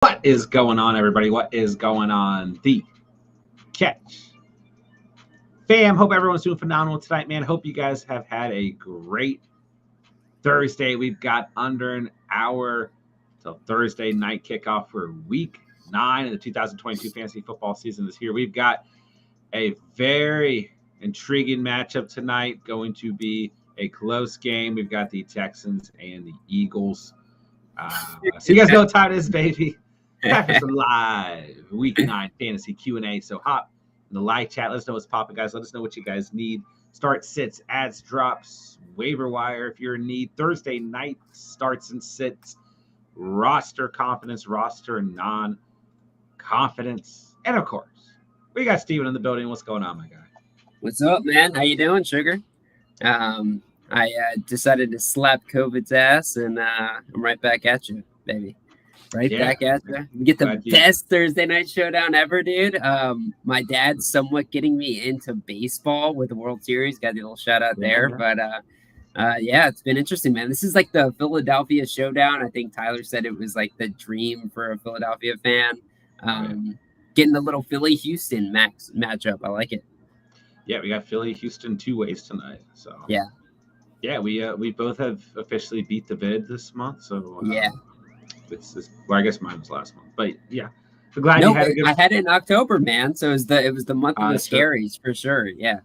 What is going on, everybody? What is going on? The Catch fam. Hope everyone's doing phenomenal tonight, man. Hope you guys have had a great Thursday. We've got under an hour till Thursday night kickoff for week 9 of the 2022 fantasy football season is here. We've got a very intriguing matchup tonight, going to be a close game. We've got the Texans and the Eagles. So you guys know what time it is, baby. Time for some live week 9 fantasy Q&A. So hop in the live chat. Let us know what's popping, guys. Let us know what you guys need. Start, sits, ads, drops, waiver wire if you're in need. Thursday night starts and sits. Roster confidence, roster non-confidence. And of course, we got Steven in the building. What's going on, my guy? What's up, man? How you doing, Sugar? I decided to slap COVID's ass, and I'm right back at you, baby. Back at you. We get the best Thursday night showdown ever, dude. My dad's somewhat getting me into baseball with the World Series. Got the little shout out there. But yeah, it's been interesting, man. This is like the Philadelphia showdown. I think Tyler said it was like the dream for a Philadelphia fan. Getting the little Philly-Houston matchup. I like it. Yeah, we got Philly-Houston 2 ways tonight. So yeah, we both have officially beat the bid this month. So well, I guess mine was last month, but yeah, I'm glad you had a good. I had it in October, man. So it was the month of the scaries for sure. Yeah,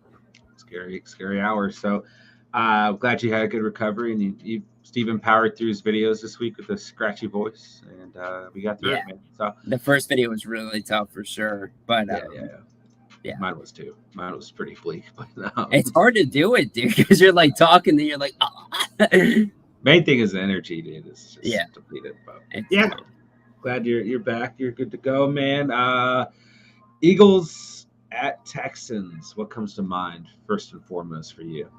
scary hours. So glad you had a good recovery, and you Steven powered through his videos this week with a scratchy voice, and we got through it, man. So the first video was really tough for sure, but yeah, mine was too. Mine was pretty bleak, but it's hard to do it, dude, because you're like talking, and you're like, Main thing is the energy, dude. It's just depleted. But glad you're back. You're good to go, man. Eagles at Texans. What comes to mind first and foremost for you?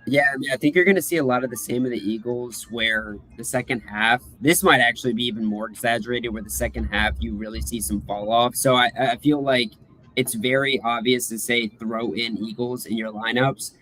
Yeah, I mean, I think you're going to see a lot of the same of the Eagles, where the second half, this might actually be even more exaggerated, where the second half you really see some fall off. So I feel like it's very obvious to say throw in Eagles in your lineups.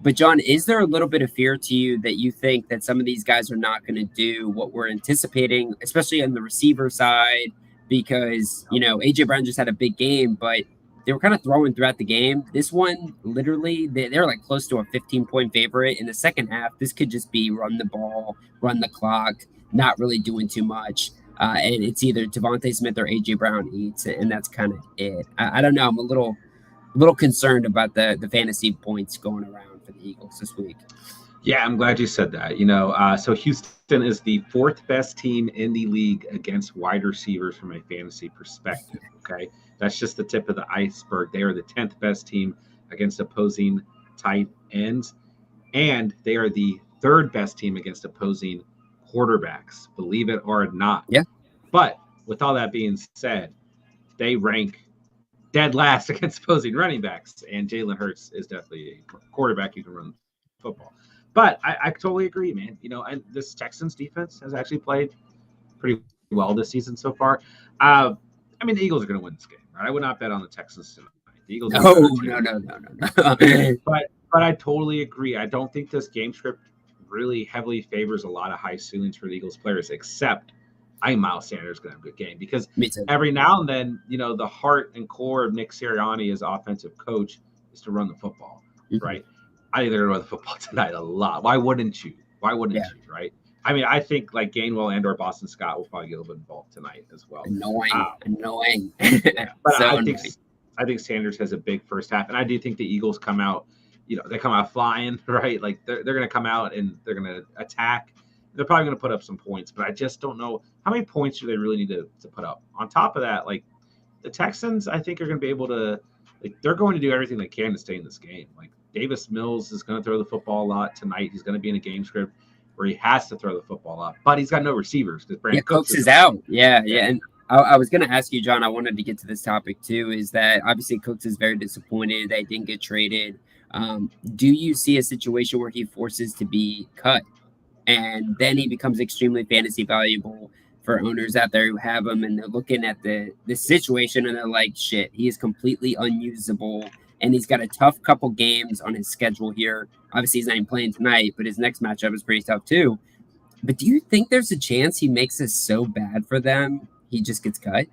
But, John, is there a little bit of fear to you that you think that some of these guys are not going to do what we're anticipating, especially on the receiver side? Because, A.J. Brown just had a big game, but they were kind of throwing throughout the game. This one, literally, they're like close to a 15-point favorite. In the second half, this could just be run the ball, run the clock, not really doing too much. And it's either Devontae Smith or A.J. Brown eats, and that's kind of it. I don't know. I'm a little concerned about the fantasy points going around for the Eagles this week. Yeah, I'm glad you said that. So Houston is the 4th best team in the league against wide receivers from a fantasy perspective. Okay, that's just the tip of the iceberg. They are the 10th best team against opposing tight ends, and they are the 3rd best team against opposing quarterbacks. Believe it or not. Yeah. But with all that being said, they rank dead last against opposing running backs, and Jalen Hurts is definitely a quarterback who can run football. But I totally agree, man. And this Texans defense has actually played pretty well this season so far. I mean, the Eagles are going to win this game, right? I would not bet on the Texans tonight. The Eagles. No. But I totally agree. I don't think this game script really heavily favors a lot of high ceilings for the Eagles players, except I think Miles Sanders is going to have a good game, because every now and then, the heart and core of Nick Sirianni as offensive coach is to run the football, right? I think they're going to run the football tonight a lot. Why wouldn't you, right? I mean, I think like Gainwell and or Boston Scott will probably get a little bit involved tonight as well. Annoying. But so I think Sanders has a big first half, and I do think the Eagles come out, they come out flying, right? Like they're going to come out and they're going to attack. They're probably going to put up some points, but I just don't know how many points do they really need to put up. On top of that, like the Texans, I think are going to be able to, they're going to do everything they can to stay in this game. Like Davis Mills is going to throw the football a lot tonight. He's going to be in a game script where he has to throw the football a lot, but he's got no receivers because Brandon Cooks is out. Yeah. And I was going to ask you, John, I wanted to get to this topic too, is that obviously Cooks is very disappointed that he didn't get traded. Do you see a situation where he forces to be cut? And then he becomes extremely fantasy valuable for owners out there who have him, and they're looking at the situation and they're like, shit, he is completely unusable. And he's got a tough couple games on his schedule here. Obviously, he's not even playing tonight, but his next matchup is pretty tough too. But do you think there's a chance he makes this so bad for them he just gets cut?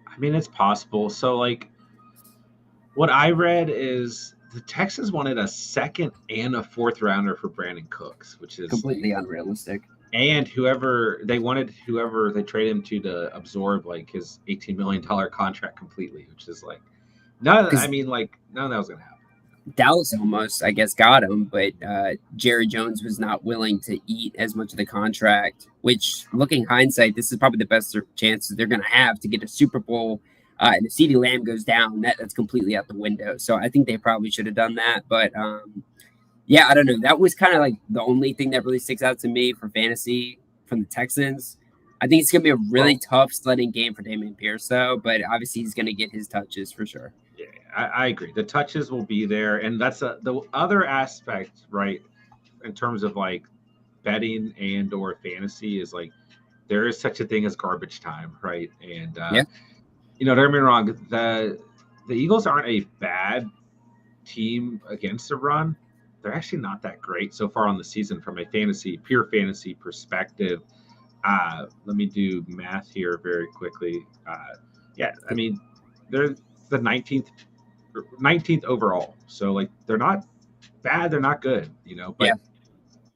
I mean, it's possible. So, like, what I read is the Texans wanted a second and a fourth rounder for Brandon Cooks, which is Completely unrealistic. and whoever they trade him to absorb like his $18 million contract completely, which is like none. I mean, like none of that was gonna happen. Dallas almost, I guess, got him, but Jerry Jones was not willing to eat as much of the contract. Which, looking hindsight, this is probably the best chances they're going to have to get a Super Bowl. And if CeeDee Lamb goes down, that's completely out the window. So I think they probably should have done that. But yeah, I don't know. That was kind of like the only thing that really sticks out to me for fantasy from the Texans. I think it's going to be a really tough sledding game for Dameon Pierce, though. But obviously, he's going to get his touches for sure. Yeah, I agree. The touches will be there, and that's the other aspect, right? In terms of like betting and or fantasy, is like there is such a thing as garbage time, right? And you know, don't get me wrong, the Eagles aren't a bad team against the run. They're actually not that great so far on the season from a pure fantasy perspective. Let me do math here very quickly. Yeah, I mean, they're the 19th overall. So like they're not bad, they're not good, you know, but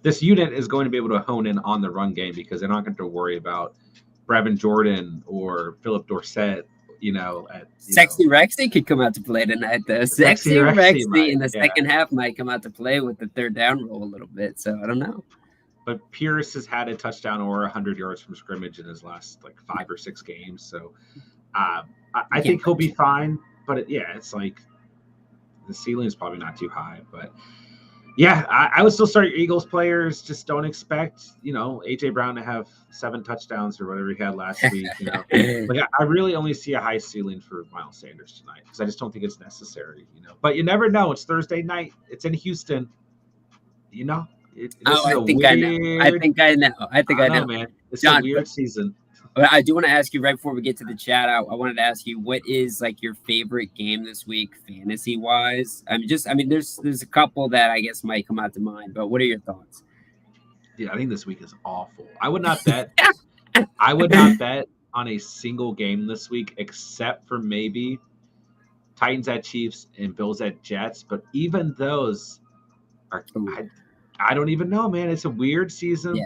this unit is going to be able to hone in on the run game because they're not going to worry about Brevin Jordan or Philip Dorsett, you know, Sexy Rexy could come out to play tonight though. Sexy Rexy in the second half might come out to play with the third down roll a little bit. So I don't know. But Pierce has had a touchdown or 100 yards from scrimmage in his last like 5 or 6 games. So I think he'll be fine. But it's like the ceiling is probably not too high. But yeah, I would still start your Eagles players. Just don't expect, you know, AJ Brown to have 7 touchdowns or whatever he had last week. You know, like I really only see a high ceiling for Miles Sanders tonight because I just don't think it's necessary. You know, but you never know. It's Thursday night. It's in Houston. You know. I think I know, man. It's John, a weird season. But I do want to ask you right before we get to the chat. I wanted to ask you what is like your favorite game this week, fantasy wise. There's a couple that I guess might come out to mind, but what are your thoughts? Yeah, I think this week is awful. I would not bet. I would not bet on a single game this week, except for maybe Titans at Chiefs and Bills at Jets. But even those are. I don't even know, man. It's a weird season. Yeah.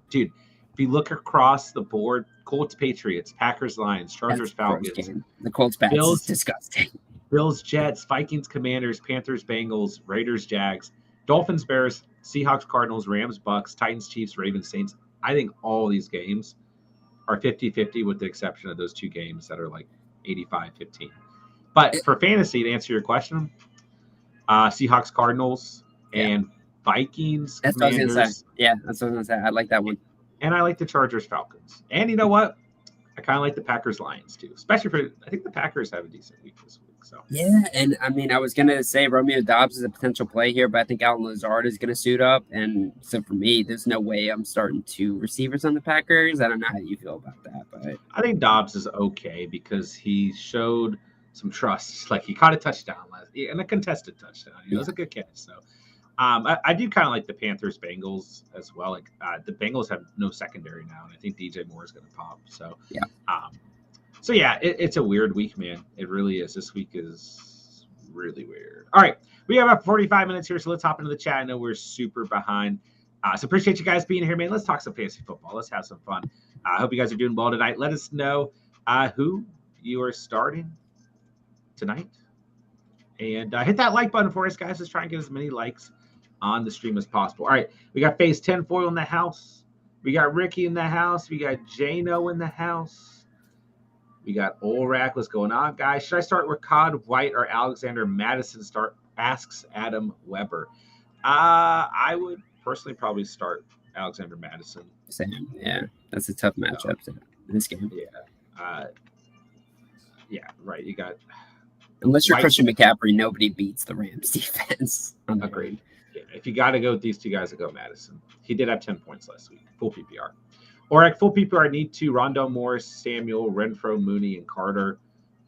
Dude, if you look across the board, Colts, Patriots, Packers, Lions, Chargers, Falcons. The Colts, Bills is disgusting. Bills, Jets, Vikings, Commanders, Panthers, Bengals, Raiders, Jags, Dolphins, Bears, Seahawks, Cardinals, Rams, Bucks, Titans, Chiefs, Ravens, Saints. I think all these games are 50-50 with the exception of those 2 games that are like 85-15. But for fantasy, to answer your question, Seahawks, Cardinals, and Vikings, that's Commanders. What I was gonna say. Yeah, that's what I was gonna say. I like that one. And I like the Chargers, Falcons. And you know what? I kind of like the Packers, Lions too. Especially I think the Packers have a decent week this week. So yeah, and I mean, I was gonna say Romeo Doubs is a potential play here, but I think Allen Lazard is gonna suit up. And so for me, there's no way I'm starting 2 receivers on the Packers. I don't know how you feel about that, but I think Doubs is okay because he showed some trust. Like he caught a touchdown and a contested touchdown. It was a good catch. So. I do kind of like the Panthers Bengals as well. Like the Bengals have no secondary now, and I think DJ Moore is going to pop. So it's a weird week, man. It really is. This week is really weird. All right, we have about 45 minutes here, so let's hop into the chat. I know we're super behind, so appreciate you guys being here, man. Let's talk some fantasy football. Let's have some fun. I hope you guys are doing well tonight. Let us know who you are starting tonight, and hit that like button for us, guys. Let's try and get as many likes on the stream as possible. All right, we got Phase 10 Foil in the house. We got Ricky in the house. We got Jano in the house. We got Olrak. What's going on, guys? Should I start with Cod White or Alexander Madison? Asks Adam Weber. I would personally probably start Alexander Madison. Same. Yeah, that's a tough matchup in this game. Yeah, right. You got unless you're White. Christian McCaffrey, nobody beats the Rams defense. Agreed. Yeah, if you got to go with these 2 guys, go Madison. He did have 10 points last week, full PPR. Or at full PPR, need 2: Rondell Moore, Samuel, Renfro, Mooney, and Carter.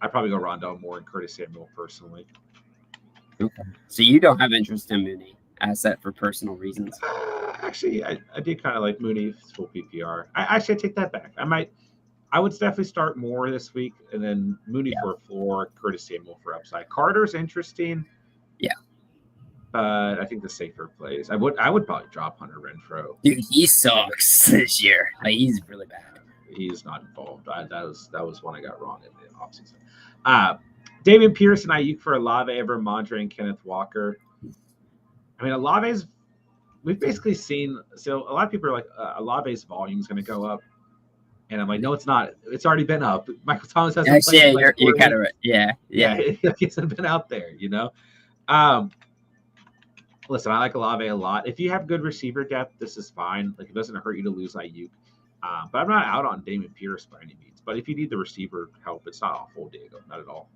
I'd probably go Rondell Moore and Curtis Samuel personally. Okay. So you don't have interest in Mooney asset for personal reasons? Actually, I did kind of like Mooney full PPR. I take that back. I might I would definitely start Moore this week, and then Mooney for a floor, Curtis Samuel for upside. Carter's interesting. Yeah. But I think the safer plays. I would probably drop Hunter Renfrow. Dude, he sucks this year. Like, he's really bad. He's not involved. That was one I got wrong in the offseason. Dameon Pierce and Ayuk for Olave over Mondre and Kenneth Walker. I mean, Olave's we've basically seen. So a lot of people are like, Olave's volume is going to go up, and I'm like, no, it's not. It's already been up. Michael Thomas hasn't. Actually, yeah, you're kind of right. Yeah. He hasn't been out there. Listen, I like Olave a lot. If you have good receiver depth, this is fine. Like, it doesn't hurt you to lose Ayuk. But I'm not out on Dameon Pierce by any means. But if you need the receiver help, it's not awful, Diego. Not at all.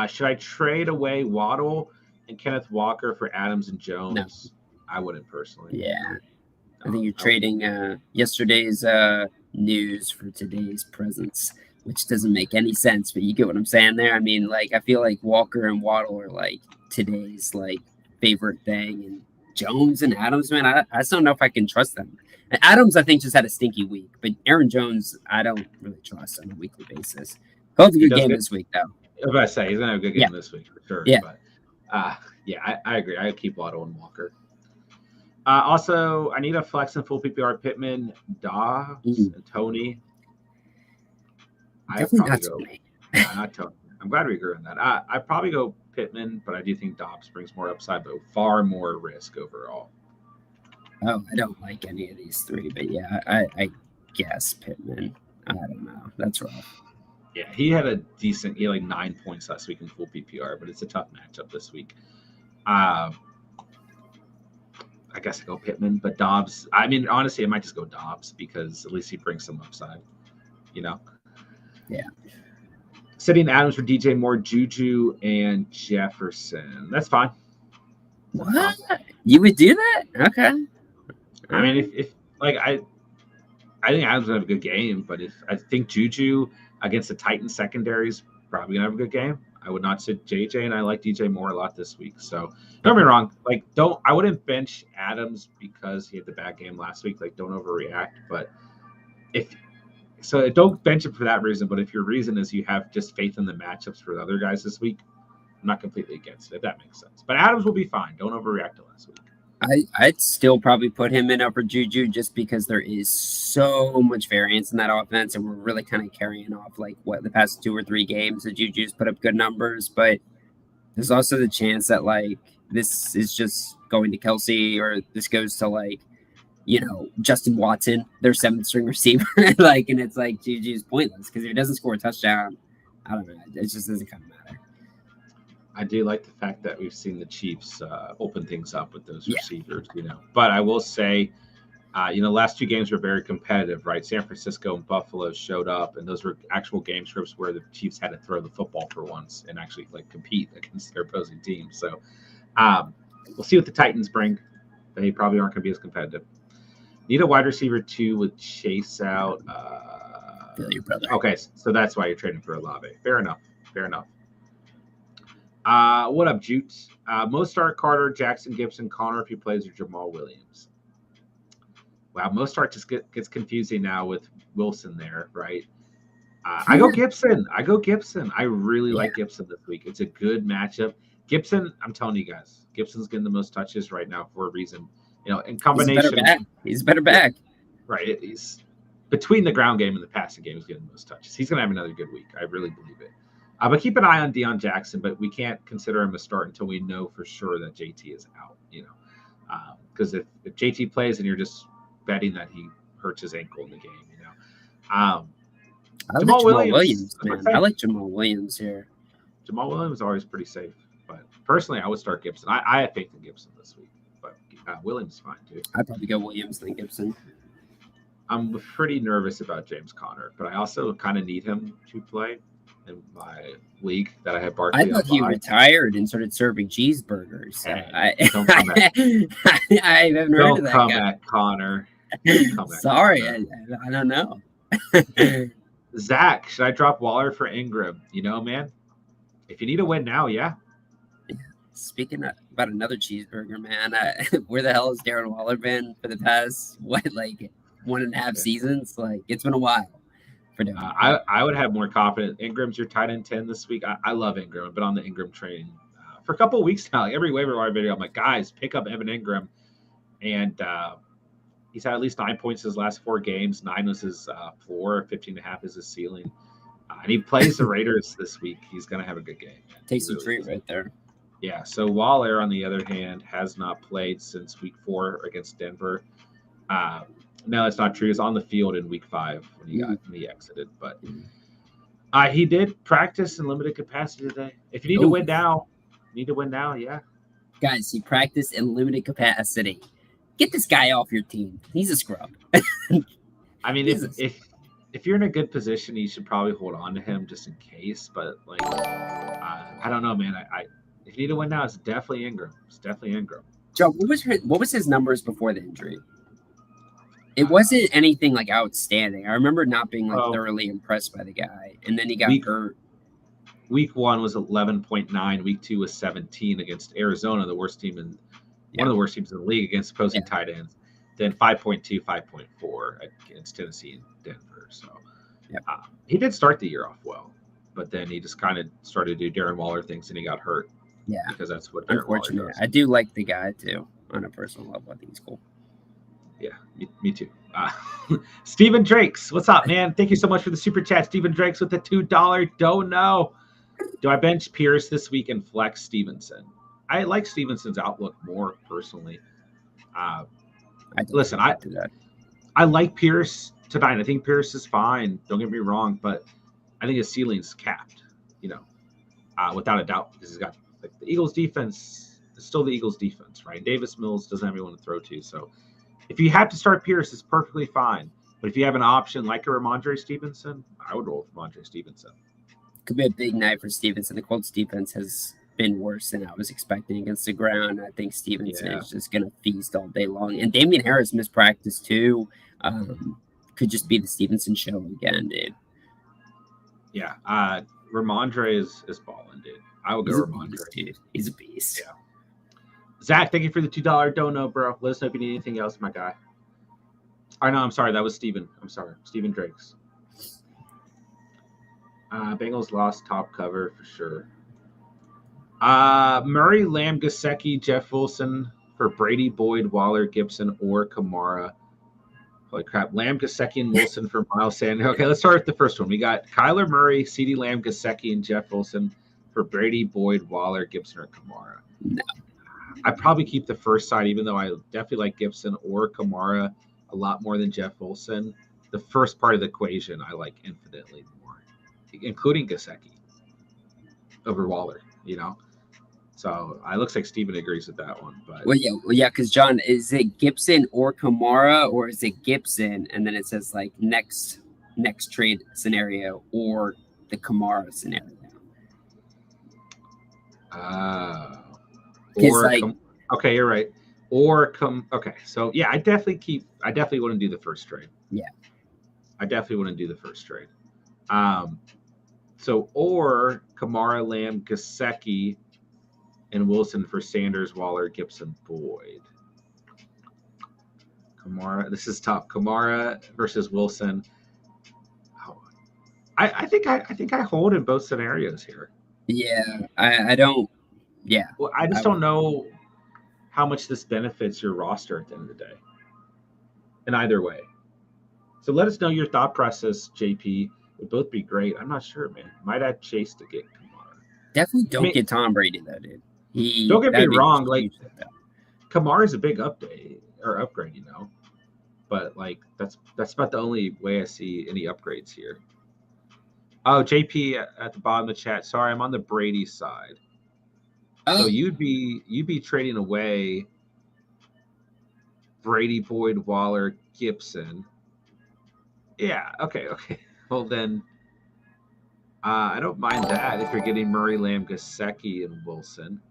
Should I trade away Waddle and Kenneth Walker for Adams and Jones? No. I wouldn't personally. Yeah. I think you're trading yesterday's news for today's presence, which doesn't make any sense, but you get what I'm saying there. I mean, like, I feel like Walker and Waddle are like today's like favorite thing, and Jones and Adams, man, I just don't know if I can trust them. And Adams, I think, just had a stinky week, but Aaron Jones, I don't really trust on a weekly basis. He'll have a good game this week, though. I was about to say he's gonna have a good game this week for sure. Yeah, but I agree. I would keep Waddle and Walker. Also, I need a flex and full PPR Pittman, Dobbs, and Tony. Definitely not Tony. Not Tony. I'm glad we agree on that. I probably go Pittman, but I do think Dobbs brings more upside, but far more risk overall. Oh, I don't like any of these three, but yeah, I guess Pittman. I don't know. That's rough. Yeah, he had a decent. He had like 9 points last week in full PPR, but it's a tough matchup this week. I guess I go Pittman, but Dobbs. I mean, honestly, I might just go Dobbs because at least he brings some upside. Yeah. Sitting Adams for DJ Moore, Juju, and Jefferson. That's fine. What? You would do that? Okay. I mean, if I think Adams will have a good game, but if I think Juju against the Titans secondary is probably gonna have a good game. I would not sit JJ, and I like DJ Moore a lot this week. So don't get me wrong. Like, I wouldn't bench Adams because he had the bad game last week. Like, don't overreact. But don't bench him for that reason. But if your reason is you have just faith in the matchups for the other guys this week, I'm not completely against it, if that makes sense. But Adams will be fine. Don't overreact to last week. I'd still probably put him in over Juju just because there is so much variance in that offense, and we're really kind of carrying off like what the past 2 or 3 games that Juju's put up good numbers. But there's also the chance that like this is just going to Kelsey, or this goes to like, Justin Watson, their 7th string receiver, like, and it's like Juju's pointless because if he doesn't score a touchdown, I don't know, it just doesn't kind of matter. I do like the fact that we've seen the Chiefs open things up with those receivers, But I will say, last 2 games were very competitive, right? San Francisco and Buffalo showed up, and those were actual game scripts where the Chiefs had to throw the football for once and actually like compete against their opposing team. So we'll see what the Titans bring. They probably aren't going to be as competitive. Need a wide receiver 2 with Chase out. Feel you, brother. Okay, so that's why you're trading for Olave. Fair enough. What up, Jutes? Mostart, Carter, Jackson, Gibson, Connor if he plays, or Jamal Williams. Wow, Mostart just gets confusing now with Wilson there, right? I go Gibson. I really like Gibson this week. It's a good matchup. Gibson, I'm telling you guys, Gibson's getting the most touches right now for a reason. In combination. He's better back. Right. He's between the ground game and the passing game is getting the most touches. He's going to have another good week. I really believe it. But keep an eye on Deion Jackson, but we can't consider him a start until we know for sure that JT is out, because if JT plays and you're just betting that he hurts his ankle in the game, I like Jamal Williams, man. I like Jamal Williams here. Jamal Williams is always pretty safe, but personally, I would start Gibson. I have faith in Gibson this week, but Williams is fine too. I'd probably go Williams than Gibson. I'm pretty nervous about James Conner, but I also kind of need him to play in my league that I have Barkley. I thought he retired and started serving cheeseburgers. Hey, I haven't heard of that guy. Don't come at Connor. Sorry, I don't know. Zach, should I drop Waller for Ingram? Man, if you need a win now, yeah. Speaking about another cheeseburger, man, where the hell has Darren Waller been for the past, 1.5 seasons. Like, it's been a while for them. I would have more confidence. Ingram's your tight end 10 this week. I love Ingram. I've been on the Ingram train for a couple of weeks now. Like, every waiver wire video, I'm like, guys, pick up Evan Ingram. And he's had at least 9 points his last 4 games. 9 was his floor. 15.5 is his ceiling. And he plays the Raiders this week. He's going to have a good game. Takes a treat right there. Yeah. So Waller, on the other hand, has not played since week 4 against Denver. No, that's not true. He's on the field in week 5 when he exited. But he did practice in limited capacity today. If you need to win now, yeah. Guys, he practiced in limited capacity. Get this guy off your team. He's a scrub. I mean, if you're in a good position, you should probably hold on to him just in case. But like, I don't know, man. If you need to win now, it's definitely Ingram. Joe, what was his numbers before the injury? It wasn't anything like outstanding. I remember not being like thoroughly impressed by the guy, and then he got hurt. Week 1 was 11.9. Week 2 was 17 against Arizona, the worst team in one of the worst teams in the league against opposing tight ends. Then 5.2, 5.4 against Tennessee and Denver. So he did start the year off well, but then he just kind of started to do Darren Waller things, and he got hurt. Yeah, because that's what Darren Waller does. I do like the guy too on a personal level. I think he's cool. Yeah, me too. Stephen Drakes, what's up, man? Thank you so much for the super chat. Stephen Drakes with the $2. Don't know. Do I bench Pierce this week and flex Stevenson? I like Stevenson's outlook more personally. I like Pierce tonight. I think Pierce is fine. Don't get me wrong, but I think his ceiling's capped. Without a doubt, because he's got the Eagles' defense. It's still the Eagles' defense, right? Davis Mills doesn't have anyone to throw to, so. If you have to start Pierce, it's perfectly fine. But if you have an option like a Ramondre Stevenson, I would roll with Ramondre Stevenson. Could be a big night for Stevenson. The Colts defense has been worse than I was expecting against the ground. I think Stevenson is just going to feast all day long. And Damian Harris missed practice too. Could just be the Stevenson show again, dude. Yeah. Ramondre is balling, dude. I will go Ramondre. Dude. He's a beast. Yeah. Zach, thank you for the $2 dono, bro. Let us know if you need anything else, my guy. No, I'm sorry. That was Steven. I'm sorry. Stephen Drakes. Bengals lost top cover for sure. Murray, Lamb, Gesicki, Jeff Wilson for Brady, Boyd, Waller, Gibson, or Kamara. Holy crap. Lamb, Gesicki, and Wilson for Miles Sanders. Okay, let's start with the first one. We got Kyler Murray, CeeDee Lamb, Gesicki, and Jeff Wilson for Brady, Boyd, Waller, Gibson, or Kamara. No. I probably keep the first side, even though I definitely like Gibson or Kamara a lot more than Jeff Wilson. The first part of the equation I like infinitely more, including Gesicki over Waller, So it looks like Steven agrees with that one. But yeah, because John, is it Gibson or Kamara, or is it Gibson and then it says like next trade scenario or the Kamara scenario? Okay, you're right. Okay, so yeah, I definitely wouldn't do the first trade. Yeah, I definitely wouldn't do the first trade. So or Kamara, Lamb, Gesicki, and Wilson for Sanders, Waller, Gibson, Boyd. Kamara, this is tough. Kamara versus Wilson. I think I hold in both scenarios here. Yeah, I don't. Yeah. Well, I just don't know how much this benefits your roster at the end of the day. In either way. So let us know your thought process, JP. Would both be great. I'm not sure, man. Might add Chase to get Kamara. Definitely don't get Tom Brady, though, dude. Don't get me wrong. Like, Kamara's a big upgrade. But, like, that's about the only way I see any upgrades here. Oh, JP at the bottom of the chat. Sorry, I'm on the Brady side. Oh. So you'd be trading away Brady, Boyd, Waller, Gibson. Yeah. Okay. Well then, I don't mind that if you're getting Murray, Lamb, Gesicki, and Wilson.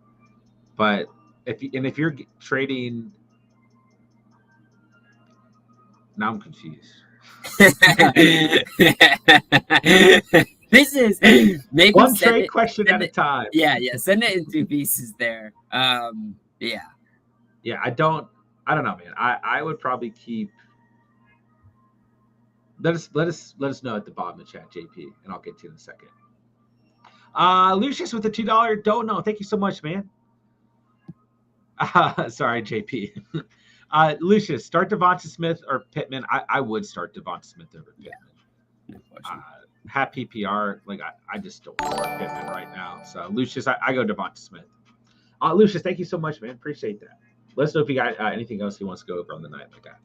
But if you're trading, now I'm confused. This is maybe one trade question at a time. Yeah. Send it in 2 pieces there. Yeah. I don't know, man. I would probably keep Let us know at the bottom of the chat, JP, and I'll get to you in a second. Lucius with the $2 don't know. Thank you so much, man. Sorry, JP. Lucius, start Devonta Smith or Pittman. I would start Devonta Smith over Pittman. No question. Half PPR, like I just don't start Pittman right now. So Lucius, I go Devonta Smith. Lucius, thank you so much, man. Appreciate that. Let us know if you got anything else he wants to go over on the night like that.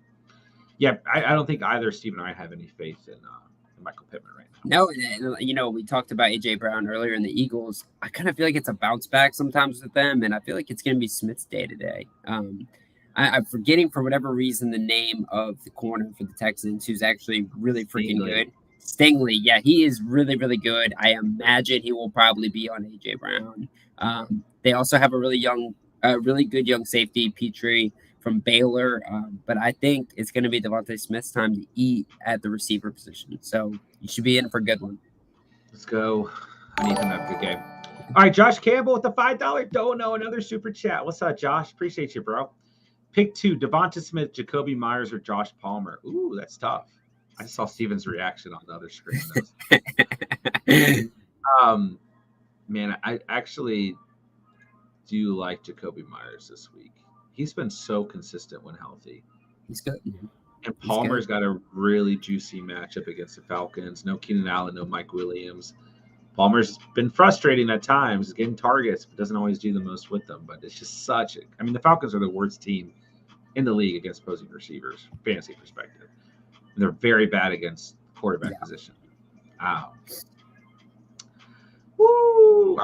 Yeah, I don't think either Steve and I have any faith in Michael Pittman right now. No, we talked about AJ Brown earlier in the Eagles. I kind of feel like it's a bounce back sometimes with them, and I feel like it's going to be Smith's day today. I'm forgetting for whatever reason the name of the corner for the Texans, who's actually really freaking good. Stingley, yeah, he is really, really good. I imagine he will probably be on AJ Brown. They also have a really good young safety, Petrie from Baylor. But I think it's going to be Devontae Smith's time to eat at the receiver position. So you should be in for a good one. Let's go. I need him to have a good game. All right, Josh Campbell with the $5 don't know, another super chat. What's up, Josh? Appreciate you, bro. Pick 2, Devonta Smith, Jacoby Myers, or Josh Palmer. Ooh, that's tough. I saw Steven's reaction on the other screen. Man, I actually do like Jacoby Myers this week. He's been so consistent when healthy. He's good. And Palmer's got a really juicy matchup against the Falcons. No Keenan Allen, no Mike Williams. Palmer's been frustrating at times, getting targets, but doesn't always do the most with them. But it's just the Falcons are the worst team in the league against opposing receivers, fantasy perspective. And they're very bad against quarterback position. Woo!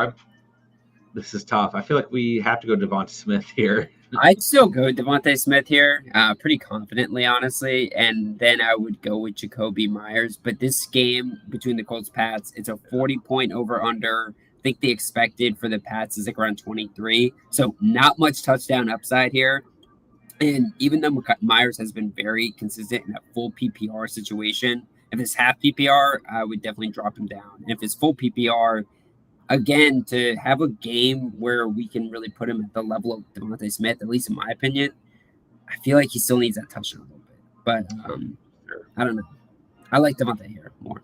This is tough. I feel like we have to go Devonta Smith here. I'd still go Devontae Smith here, pretty confidently, honestly, and then I would go with Jacoby Myers. But this game between the Colts Pats, it's a 40-point over/under. I think the expected for the Pats is like around 23, so not much touchdown upside here. And even though Myers has been very consistent in a full PPR situation, if it's half PPR, I would definitely drop him down. And if it's full PPR, again, to have a game where we can really put him at the level of Devontae Smith, at least in my opinion, I feel like he still needs that touchdown a little bit. But I don't know. I like Devontae here more.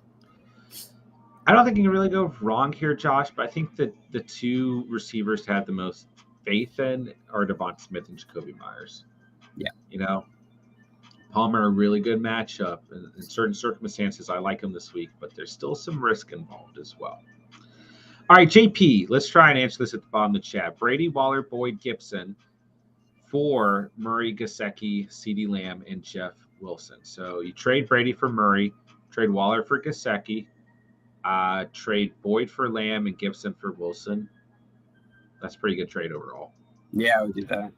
I don't think you can really go wrong here, Josh, but I think that the two receivers to have the most faith in are Devonta Smith and Jacoby Myers. Yeah. Palmer, a really good matchup. In certain circumstances, I like him this week, but there's still some risk involved as well. All right, JP, let's try and answer this at the bottom of the chat. Brady, Waller, Boyd, Gibson for Murray, Gesicki, CeeDee Lamb, and Jeff Wilson. So you trade Brady for Murray, trade Waller for Gesicki, trade Boyd for Lamb and Gibson for Wilson. That's a pretty good trade overall. Yeah, I would do that.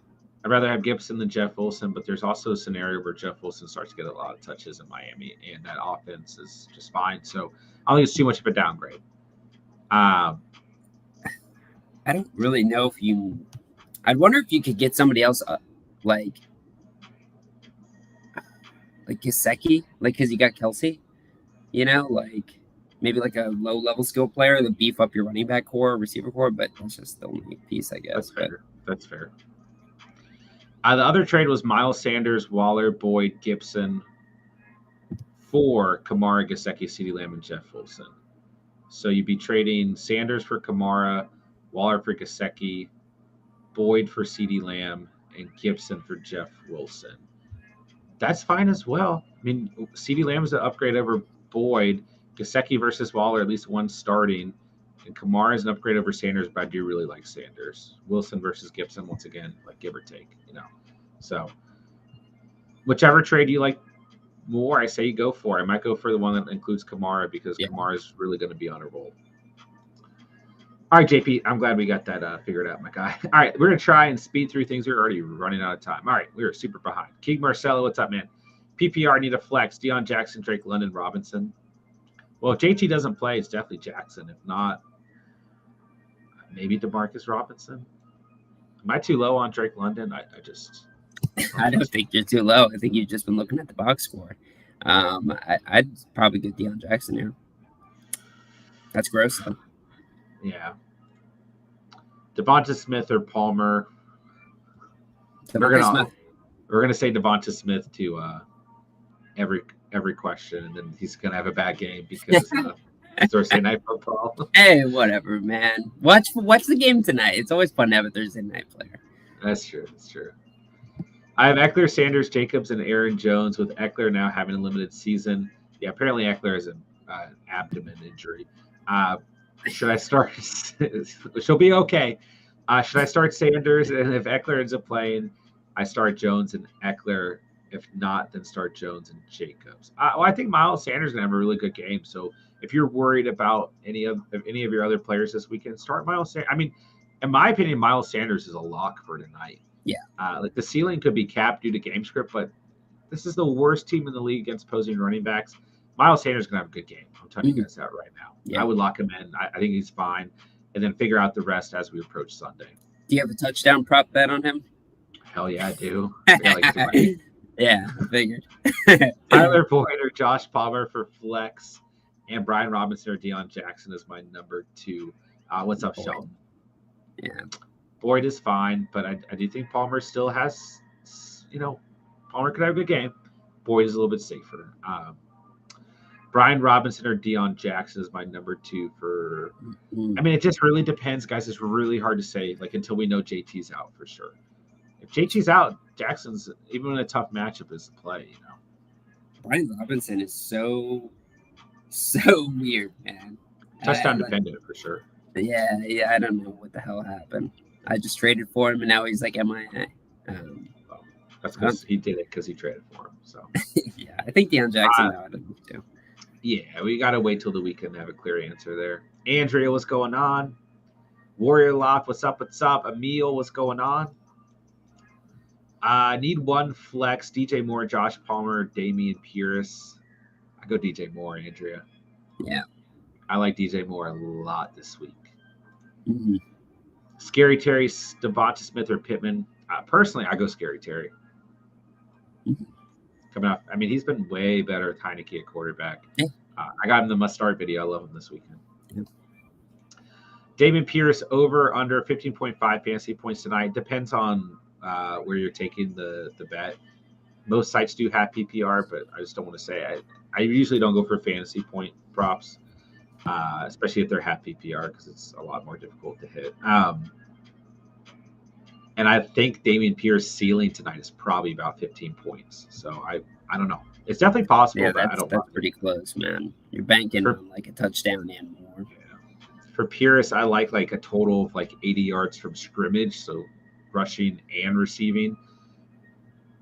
I'd rather have Gibson than Jeff Wilson, but there's also a scenario where Jeff Wilson starts to get a lot of touches in Miami, and that offense is just fine. So I don't think it's too much of a downgrade. I don't really know if you. I'd wonder if you could get somebody else, like Gesicki, because you got Kelsey. Maybe like a low-level skill player to beef up your running back core, receiver core, but that's just the only piece, I guess. That's fair. The other trade was Miles Sanders, Waller, Boyd, Gibson for Kamara, Gesicki, CeeDee Lamb, and Jeff Wilson. So you'd be trading Sanders for Kamara, Waller for Gesicki, Boyd for CeeDee Lamb, and Gibson for Jeff Wilson. That's fine as well. I mean, CeeDee Lamb is an upgrade over Boyd. Gesicki versus Waller, at least one starting. And Kamara is an upgrade over Sanders, but I do really like Sanders. Wilson versus Gibson, once again, like give or take, So whichever trade you like more, I say you go for. I might go for the one that includes Kamara because Kamara is really going to be on a roll. All right, JP, I'm glad we got that figured out, my guy. All right, we're going to try and speed through things. We're already running out of time. All right, we are super behind. King Marcelo, what's up, man? PPR need a flex. Deion Jackson, Drake London, Robinson. Well, if JT doesn't play, it's definitely Jackson. If not, maybe DeMarcus Robinson. Am I too low on Drake London? I don't think you're too low. I think you've just been looking at the box score. I'd probably get Deion Jackson here. That's gross, though. Yeah. Devonta Smith or Palmer. We're gonna say Devonta Smith to every every question, and then he's gonna have a bad game because it's Thursday night football. Hey, whatever, man. Watch the game tonight. It's always fun to have a Thursday night player. That's true. That's true. I have Eckler, Sanders, Jacobs, and Aaron Jones, with Eckler now having a limited season. Yeah, apparently Eckler has an abdomen injury. Should I start? She'll be okay. Should I start Sanders? And if Eckler ends up playing, I start Jones and Eckler. If not, then start Jones and Jacobs. Well, I think Miles Sanders is going to have a really good game. So if you're worried about any of your other players this weekend, start Miles Sanders. I mean, in my opinion, Miles Sanders is a lock for tonight. Yeah. Like the ceiling could be capped due to game script, but this is the worst team in the league against opposing running backs. Miles Sanders is going to have a good game. I'm telling you guys that right now. Yeah. I would lock him in. I think he's fine. And then figure out the rest as we approach Sunday. Do you have a touchdown prop bet on him? Hell yeah, I do. Yeah, I figured. Tyler Boyd or Josh Palmer for flex, and Brian Robinson or Deion Jackson is my number 2. What's up, Boyd. Shelton? Yeah. Boyd is fine, but I do think Palmer still has, Palmer could have a good game. Boyd is a little bit safer. Brian Robinson or Deion Jackson is my number 2 for. I mean, it just really depends, guys. It's really hard to say, until we know JT's out for sure. If JT's out, Jackson's, even in a tough matchup, is the play. Brian Robinson is so weird, man. Touchdown dependent for sure. Yeah, I don't know what the hell happened. I just traded for him, and now he's like MIA. That's because he did it because he traded for him. So yeah, I think Deion Jackson got him too. Yeah, we got to wait till the weekend to have a clear answer there. Andrea, what's going on? Warrior Loft, what's up? What's up? Emil, what's going on? I need one flex. DJ Moore, Josh Palmer, Damian Pierce. I go DJ Moore, Andrea. Yeah. I like DJ Moore a lot this week. Mm-hmm. Scary Terry, Devonta Smith, or Pittman. Personally, I go Scary Terry. Mm-hmm. Coming off, I mean, he's been way better with Heineke at quarterback. Yeah. I got him the must-start video. I love him this weekend. Yeah. Damian Pierce over under 15.5 fantasy points tonight. Depends on where you're taking the bet. Most sites do have PPR, but I just don't want to say. I usually don't go for fantasy point props, especially if they're half PPR, because it's a lot more difficult to hit. And I think Damian Pierce's ceiling tonight is probably about 15 points. So I don't know. It's definitely possible. Yeah, but that's pretty close, man. You're banking on like a touchdown and more. Yeah. For Pierce, I like a total of 80 yards from scrimmage, so rushing and receiving,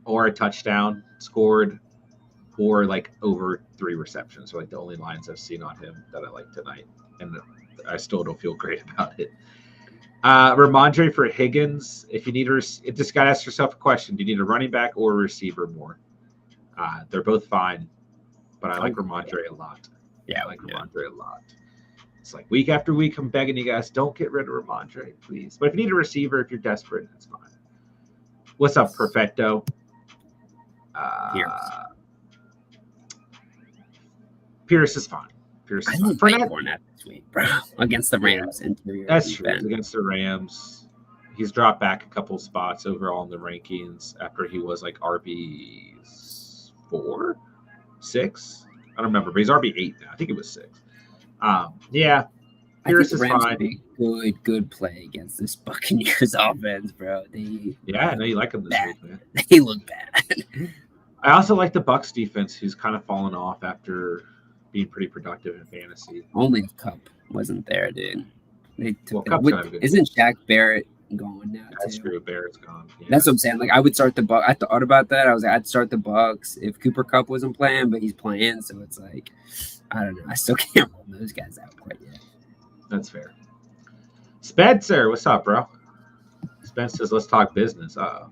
or a touchdown scored, or over 3 receptions. So the only lines I've seen on him that I like tonight, and I still don't feel great about it. Ramondre for Higgins. If you need just got to ask yourself a question: do you need a running back or a receiver more? They're both fine, but I like Ramondre a lot. Yeah, I like Ramondre a lot. It's week after week, I'm begging you guys, don't get rid of Ramondre, please. But if you need a receiver, if you're desperate, it's fine. What's up, Perfecto? Pierce is fine. Pierce is fine. Fournette this week, bro, against the Rams. Interior That's defense. true. Against the Rams, he's dropped back a couple spots overall in the rankings after he was RB4, 6. I don't remember, but he's RB8 now. I think it was 6. Yeah, Pierce is fine. Good play against this Buccaneers offense, bro. I know you like them this week, man. They look bad. I also like the Bucs defense, who's kind of fallen off after being pretty productive in fantasy. Only if Cup wasn't there, dude. Isn't Shaq Barrett gone now? That's true. Barrett's gone. Yeah. That's what I'm saying. I would start the Bucs. I thought about that. I was I'd start the Bucs if Cooper Kupp wasn't playing, but he's playing, so it's I don't know. I still can't roll those guys out quite yet. That's fair. Spencer, what's up, bro? Spencer says, "Let's talk business." Yeah,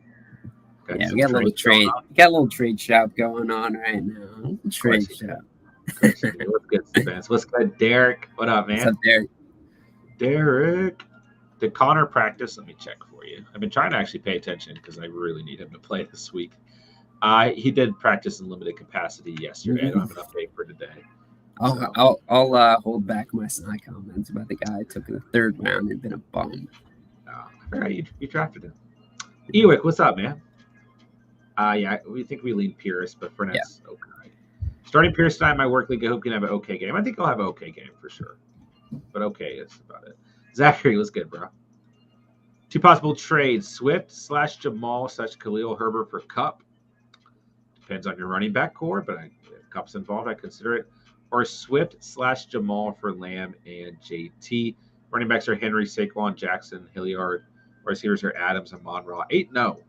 we got a little trade. We got a little trade shop going on right now. Trade shop. What's good, Spence? What's good, Derek? What up, man? What's up, Derek? Derek, did Connor practice? Let me check for you. I've been trying to actually pay attention because I really need him to play this week. He did practice in limited capacity yesterday. I don't have an update for today. I'll hold back my snide comments about the guy who took in the 3rd round and been a bum. All right, you drafted him. Ewick, what's up, man? Yeah, we think we lean Pierce, but Fournette's okay. Starting Pearson at my work league, I hope he can have an okay game. I think he'll have an okay game for sure. But okay is about it. Zachary was good, bro. 2 possible trades: Swift/Jamal/Khalil Herbert for Cup. Depends on your running back core, but if Cup's involved, I consider it. Or Swift/Jamal for Lamb and JT. Running backs are Henry, Saquon, Jackson, Hilliard. Receivers are Adams and Monroe. 8-0.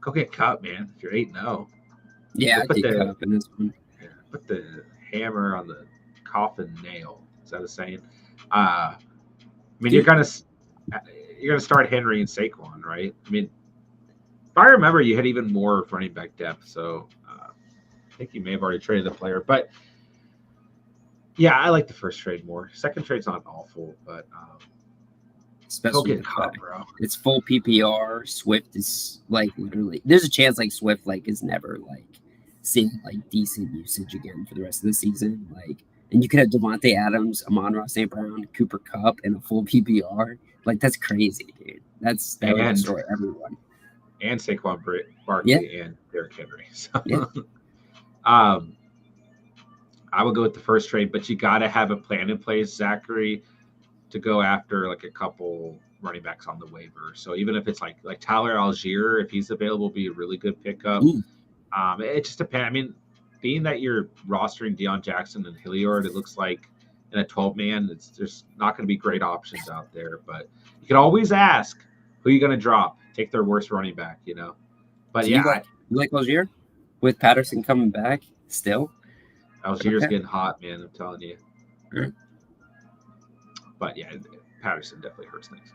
Go get Cup, man. If you're 8-0. Yeah, I take Cup in this one. Yeah, put the hammer on the coffin nail. Is that a saying? I mean, you're gonna start Henry and Saquon, right? I mean, if I remember, you had even more running back depth, so I think you may have already traded the player. But yeah, I like the first trade more. Second trade's not awful, but especially get Cup, bro. It's full PPR. Swift is like literally. There's a chance like Swift like is never like seeing like decent usage again for the rest of the season. Like, and you could have Devontae Adams, Amon-Ra St. Brown, Cooper Kupp, and a full PPR. Like that's crazy, dude. That would destroy everyone. And Saquon Barkley and Derrick Henry. So, I would go with the first trade, but you got to have a plan in place, Zachary, to go after like a couple running backs on the waiver. So even if it's like Tyler Algier, if he's available, be a really good pickup. It just depends. I mean, being that you're rostering Deion Jackson and Hilliard, it looks like in a 12-man, there's not going to be great options out there. But you can always ask, who are you going to drop? Take their worst running back, you know? But you like Algier with Patterson coming back still? Algier's getting hot, man. I'm telling you. Mm. But yeah, Patterson definitely hurts things.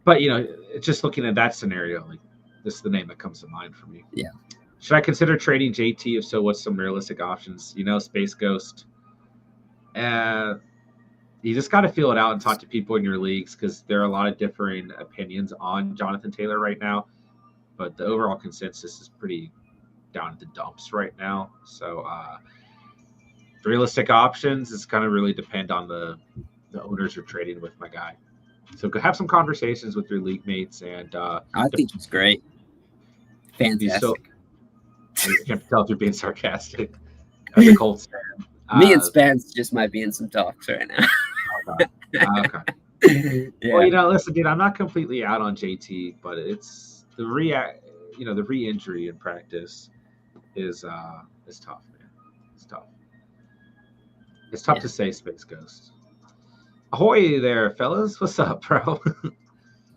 But it's just looking at that scenario, like this is the name that comes to mind for me. Yeah. Should I consider trading JT? If so, what's some realistic options? Space Ghost. You just got to feel it out and talk to people in your leagues because there are a lot of differing opinions on Jonathan Taylor right now. But the overall consensus is pretty down at the dumps right now. So realistic options is kind of really depend on the owners you're trading with, my guy. So have some conversations with your league mates. And I think he's great. Fantastic. You can't tell if you're being sarcastic. As a Colts fan. Me and Spence just might be in some talks right now. Okay. Yeah. Well, listen, dude, I'm not completely out on JT, but it's the re-injury in practice is tough, man. It's tough. It's tough to say Space Ghost. Ahoy there, fellas. What's up, bro?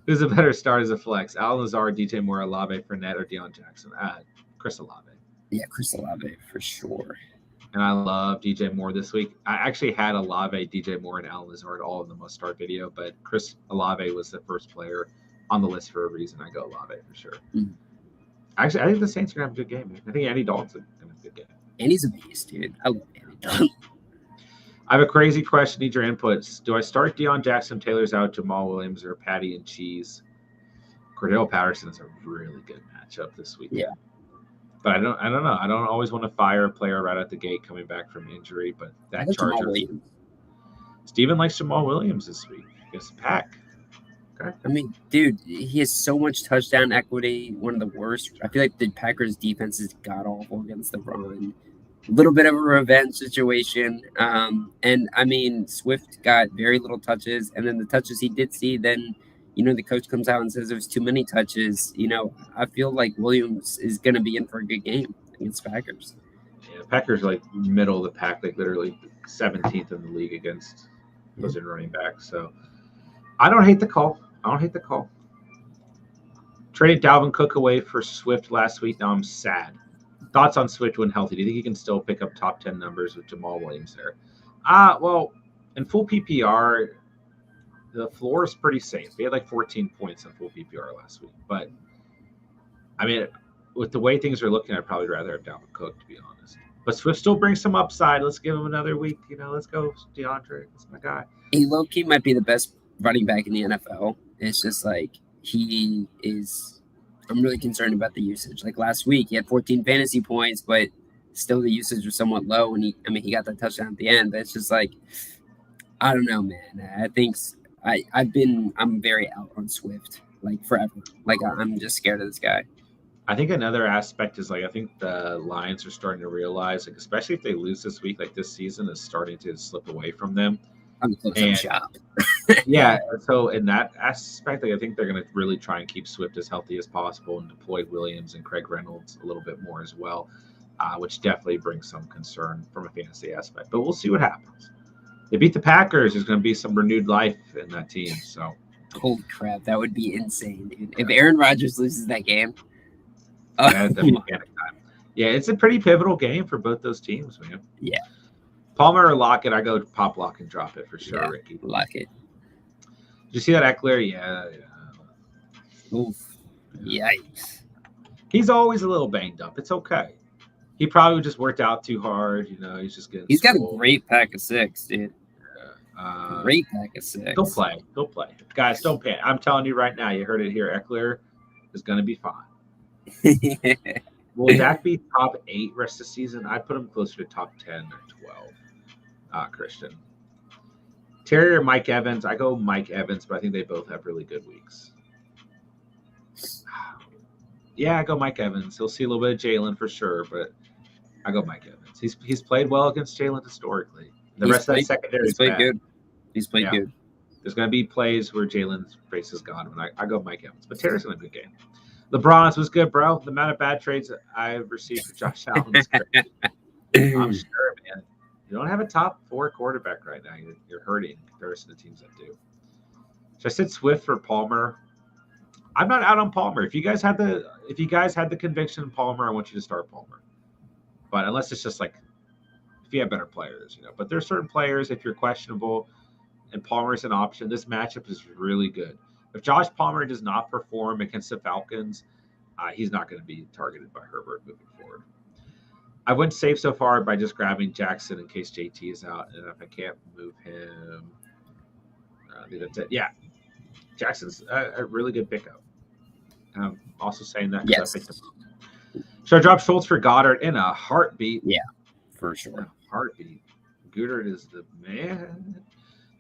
Who's a better start as a flex? Al Lazard, DJ Moore, Olave, Fournette, or Deion Jackson? Chris Olave. Yeah, Chris Olave for sure. And I love DJ Moore this week. I actually had Olave, DJ Moore, and Al Lazard all in the must start video, but Chris Olave was the first player on the list for a reason. I go Olave for sure. Mm-hmm. Actually, I think the Saints are going to have a good game. Man. I think Andy Dalton's going to have a good game. And he's a beast, dude. I love Andy Dalton. I have a crazy question. Need your inputs. Do I start Deion Jackson, Taylor's out, Jamal Williams, or Patty and Cheese? Cordell Patterson is a really good matchup this week. Yeah. But I don't know. I don't always want to fire a player right out the gate coming back from injury, but that Chargers. Steven likes Jamal Williams this week against the Pack. Okay. I mean, dude, he has so much touchdown equity. One of the worst. I feel like the Packers' defense is god awful against the run. A little bit of a revenge situation. And I mean, Swift got very little touches, and then the touches he did see, then the coach comes out and says there's too many touches. I feel like Williams is going to be in for a good game against Packers. Yeah, Packers like middle of the pack, like literally 17th in the league against those running backs. So I don't hate the call. Traded Dalvin Cook away for Swift last week. Now I'm sad. Thoughts on Swift when healthy? Do you think he can still pick up top 10 numbers with Jamal Williams there? Well, in full PPR, the floor is pretty safe. He had like 14 points in full PPR last week. But, I mean, with the way things are looking, I'd probably rather have Dalvin Cook, to be honest. But Swift still brings some upside. Let's give him another week. Let's go, DeAndre. That's my guy. He low-key might be the best running back in the NFL. It's just like he is – I'm really concerned about the usage. Like last week, he had 14 fantasy points, but still the usage was somewhat low. And he got that touchdown at the end. But it's just like, I don't know, man. I think – I'm very out on Swift, like forever. Like I'm just scared of this guy. I think another aspect is I think the Lions are starting to realize, especially if they lose this week, this season is starting to slip away from them. I'm close up And shop. yeah, so in that aspect, I think they're going to really try and keep Swift as healthy as possible and deploy Williams and Craig Reynolds a little bit more as well, which definitely brings some concern from a fantasy aspect. But we'll see what happens. They beat the Packers. There's going to be some renewed life in that team. So, holy crap, that would be insane, dude. If Aaron Rodgers loses that game, that'd be panic time. Yeah, it's a pretty pivotal game for both those teams, man. Yeah. Palmer or Lockett, I go pop, lock, and drop it for sure, Yeah, Ricky. Lockett. Did you see that Eckler? Yeah. Oof. Yikes. He's always a little banged up. It's okay. He probably just worked out too hard. He's just getting. He's got a great pack of six, dude. Great pack of six. He'll play. He'll play. Guys, don't panic. I'm telling you right now. You heard it here. Eckler is going to be fine. Will Dak be top 8 rest of the season? I'd put him closer to top 10 or 12. Christian. Terry or Mike Evans? I go Mike Evans, but I think they both have really good weeks. Yeah, I go Mike Evans. He'll see a little bit of Jalen for sure, but I go Mike Evans. He's played well against Jalen historically. The rest of that secondary is played good. He's played good. There's going to be plays where Jalen faces Godwin. I go Mike Evans, but Terry's going to be a good game. LeBron's was good, bro. The amount of bad trades I've received for Josh Allen is crazy. I'm sure, man. You don't have a top 4 quarterback right now. You're hurting in comparison to teams that do. So I said Swift for Palmer. I'm not out on Palmer. If you guys had the conviction in Palmer, I want you to start Palmer. But unless it's just if you have better players, But there's certain players, if you're questionable and Palmer's an option, this matchup is really good. If Josh Palmer does not perform against the Falcons, he's not going to be targeted by Herbert moving forward. I went safe so far by just grabbing Jackson in case JT is out, and if I can't move him, I think that's it. Yeah, Jackson's a really good pickup. I'm also saying that because I picked him. Should I drop Schultz for Goddard in a heartbeat? Yeah, for sure. In a heartbeat. Goddard is the man.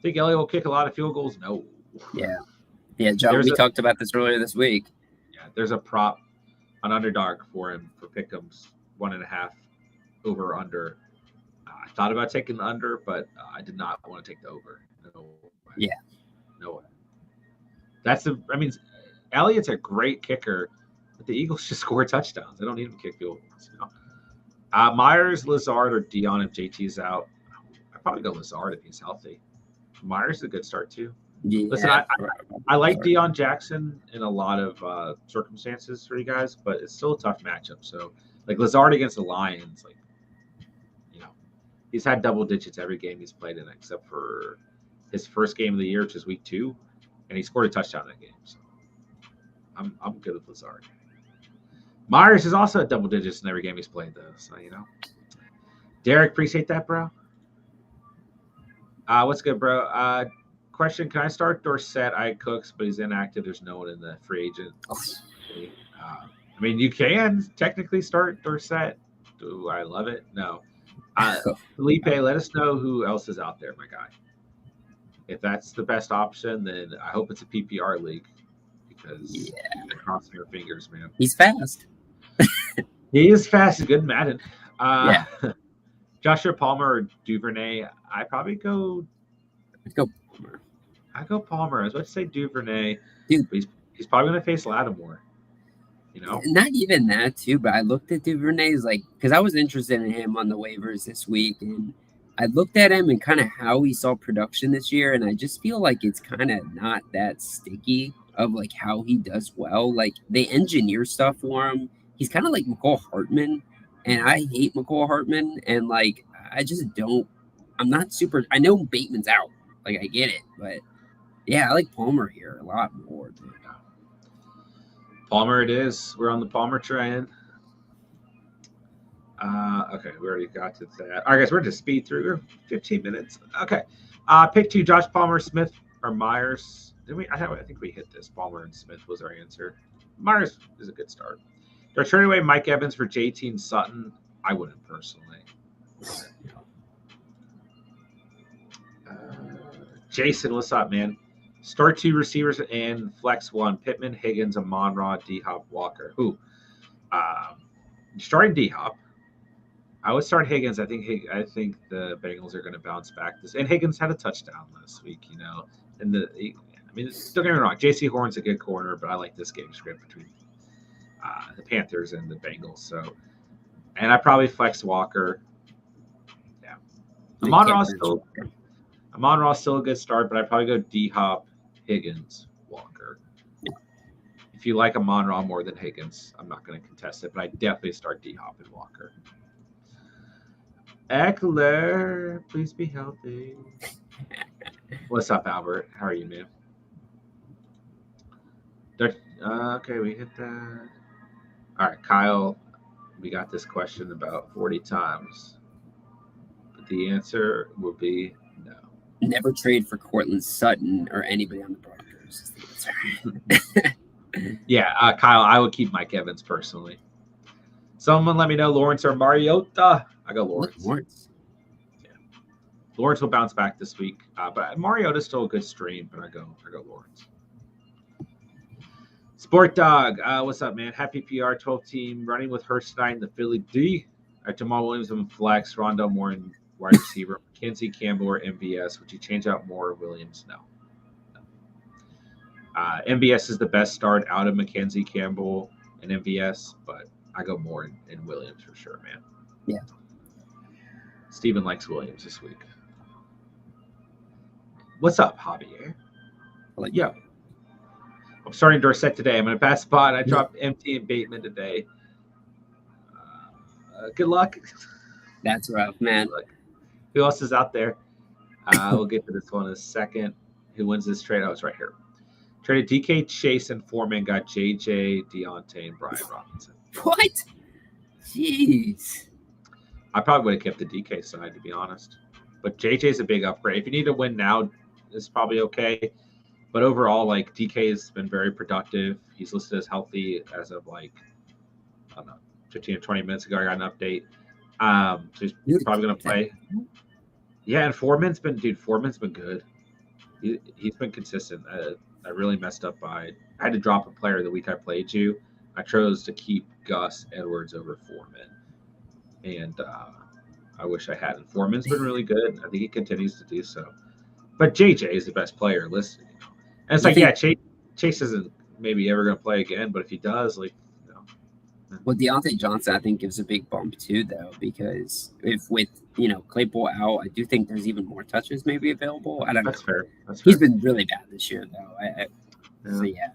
Think Elliott will kick a lot of field goals? No. Yeah, John, we talked about this earlier this week. Yeah, there's a prop on Underdog for him for Pick'em's 1.5 over or under. I thought about taking the under, but I did not want to take the over. No way. Yeah. No way. Elliott's a great kicker, but the Eagles just score touchdowns. They don't need him to kick field goals. Myers, Lazard, or Dion if JT's out. I'd probably go Lazard if he's healthy. Myers is a good start too. Yeah, listen, I like Deion Jackson in a lot of circumstances for you guys, but it's still a tough matchup. So, Lazard against the Lions, he's had double digits every game he's played in, except for his first game of the year, which is week 2, and he scored a touchdown in that game. So, I'm good with Lazard. Myers is also at double digits in every game he's played, though. So, Derek, appreciate that, bro. What's good, bro? Question: can I start Dorsett? I had Cooks, but he's inactive. There's no one in the free agent. You can technically start Dorsett. Do I love it? No. Felipe, let us know who else is out there, my guy. If that's the best option, then I hope it's a PPR league because you're crossing your fingers, man. He's fast. He is fast. He's good in Madden. Joshua Palmer or Duvernay. I probably go. Let's go Palmer. I go Palmer. I was about to say Duvernay. Dude, but he's probably going to face Lattimore. Not even that too, but I looked at Duvernay's because I was interested in him on the waivers this week, and I looked at him and kind of how he saw production this year, and I just feel like it's kind of not that sticky of how he does well. They engineer stuff for him. He's kind of like McCall Hartman, and I hate McCall Hartman, and I just don't. I'm not super. I know Bateman's out. I get it, but yeah, I like Palmer here a lot more. Dude. Palmer it is. We're on the Palmer train. Okay, we already got to that. All right, guys, we're just speed through. We're 15 minutes. Okay. Pick 2, Josh Palmer, Smith, or Myers. I think we hit this. Palmer and Smith was our answer. Myers is a good start. They're turning away Mike Evans for JT and Sutton. I wouldn't personally. Jason, what's up, man? Start 2 receivers and flex 1. Pittman, Higgins, Amon-Ra, D-Hop, Walker. Ooh. Starting D Hop. I would start Higgins. I think the Bengals are going to bounce back this. And Higgins had a touchdown last week. And don't get me wrong. J.C. Horn's a good corner, but I like this game script between the Panthers and the Bengals. So, and I probably flex Walker. Yeah, Amon-Ra's still a good start, but I probably go D Hop, Higgins, Walker. If you like Amon-Ra more than Higgins, I'm not going to contest it, but I definitely start D Hop and Walker. Eckler, please be healthy. What's up, Albert? How are you, man? Okay, we hit that. All right, Kyle, we got this question about 40 times. But the answer will be no. Never trade for Cortland Sutton or anybody on the Broncos is the answer. Yeah, Kyle, I would keep Mike Evans personally. Someone let me know Lawrence or Mariota. I go Lawrence. Yeah. Lawrence will bounce back this week, but Mariota's still a good stream. But I go Lawrence. Sport Dog, what's up, man? Happy PR 12 team running with Hurst tonight in the Philly D. Jamal Williams and flex, Rondell Moore and wide receiver, Mackenzie Campbell or MVS. Would you change out Moore or Williams? No. MVS is the best start out of Mackenzie Campbell and MVS, but I go Moore and Williams for sure, man. Yeah. Steven likes Williams this week. What's up, Javier? Yo. I'm starting Dorsett today. I'm going to pass spot. I dropped MT and Bateman today. Good luck. That's rough, man. Who else is out there? We'll get to this one in a second. Who wins this trade? I was right here. Traded DK, Chase, and Foreman. Got JJ, Deontay, and Brian Robinson. What? Jeez. I probably would have kept the DK side, to be honest. But JJ's a big upgrade. If you need to win now, it's probably okay. But overall, DK has been very productive. He's listed as healthy as of 15 or 20 minutes ago. I got an update. So he's probably going to play. Yeah, and Foreman's been good. He's been consistent. I really messed up I had to drop a player the week I played you. I chose to keep Gus Edwards over Foreman. And I wish I hadn't. Foreman's been really good. I think he continues to do so. But JJ is the best player listed. And it's Chase isn't maybe ever going to play again, but if he does, Well, Deontay Johnson, I think, gives a big bump too, though, because if with Claypool out, I do think there's even more touches maybe available. I don't know. That's fair. He's been really bad this year, though. So yeah.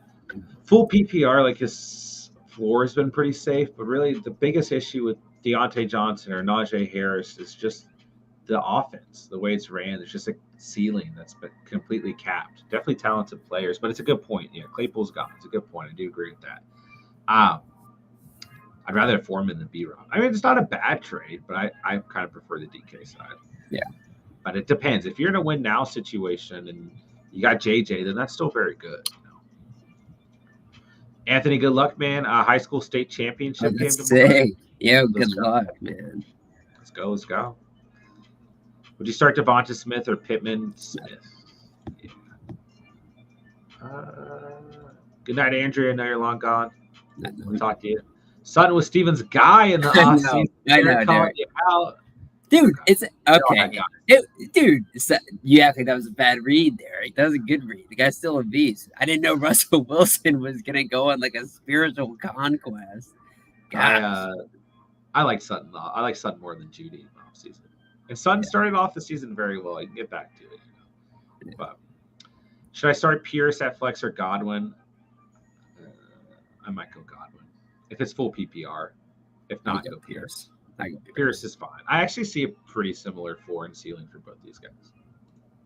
Full PPR, his floor has been pretty safe, but really the biggest issue with Deontay Johnson or Najee Harris is just the offense, the way it's ran. It's just a ceiling that's been completely capped. Definitely talented players, but it's a good point. Yeah, Claypool's gone. It's a good point. I do agree with that. I'd rather have Foreman than B-Rob. I mean, it's not a bad trade, but I kind of prefer the DK side. Yeah. But it depends. If you're in a win now situation and you got JJ, then that's still very good. Anthony, good luck, man. High school state championship game tomorrow. Yeah, good luck, man. Let's go. Would you start Devonta Smith or Pittman Smith? Yeah. Good night, Andrea. I know you're long gone. We'll talk to you. Sutton was Steven's guy in the offseason. I know, dude. It's okay. Dude, you act like that was a bad read there. That was a good read. The guy's still a beast. I didn't know Russell Wilson was gonna go on a spiritual conquest. I like Sutton. I like Sutton more than Judy in the offseason. And Sutton started off the season very well. I can get back to it. But should I start Pierce at flex or Godwin? I might go Godwin. If it's full PPR. If not, go Pierce. Pierce is fine. I actually see a pretty similar floor and ceiling for both these guys.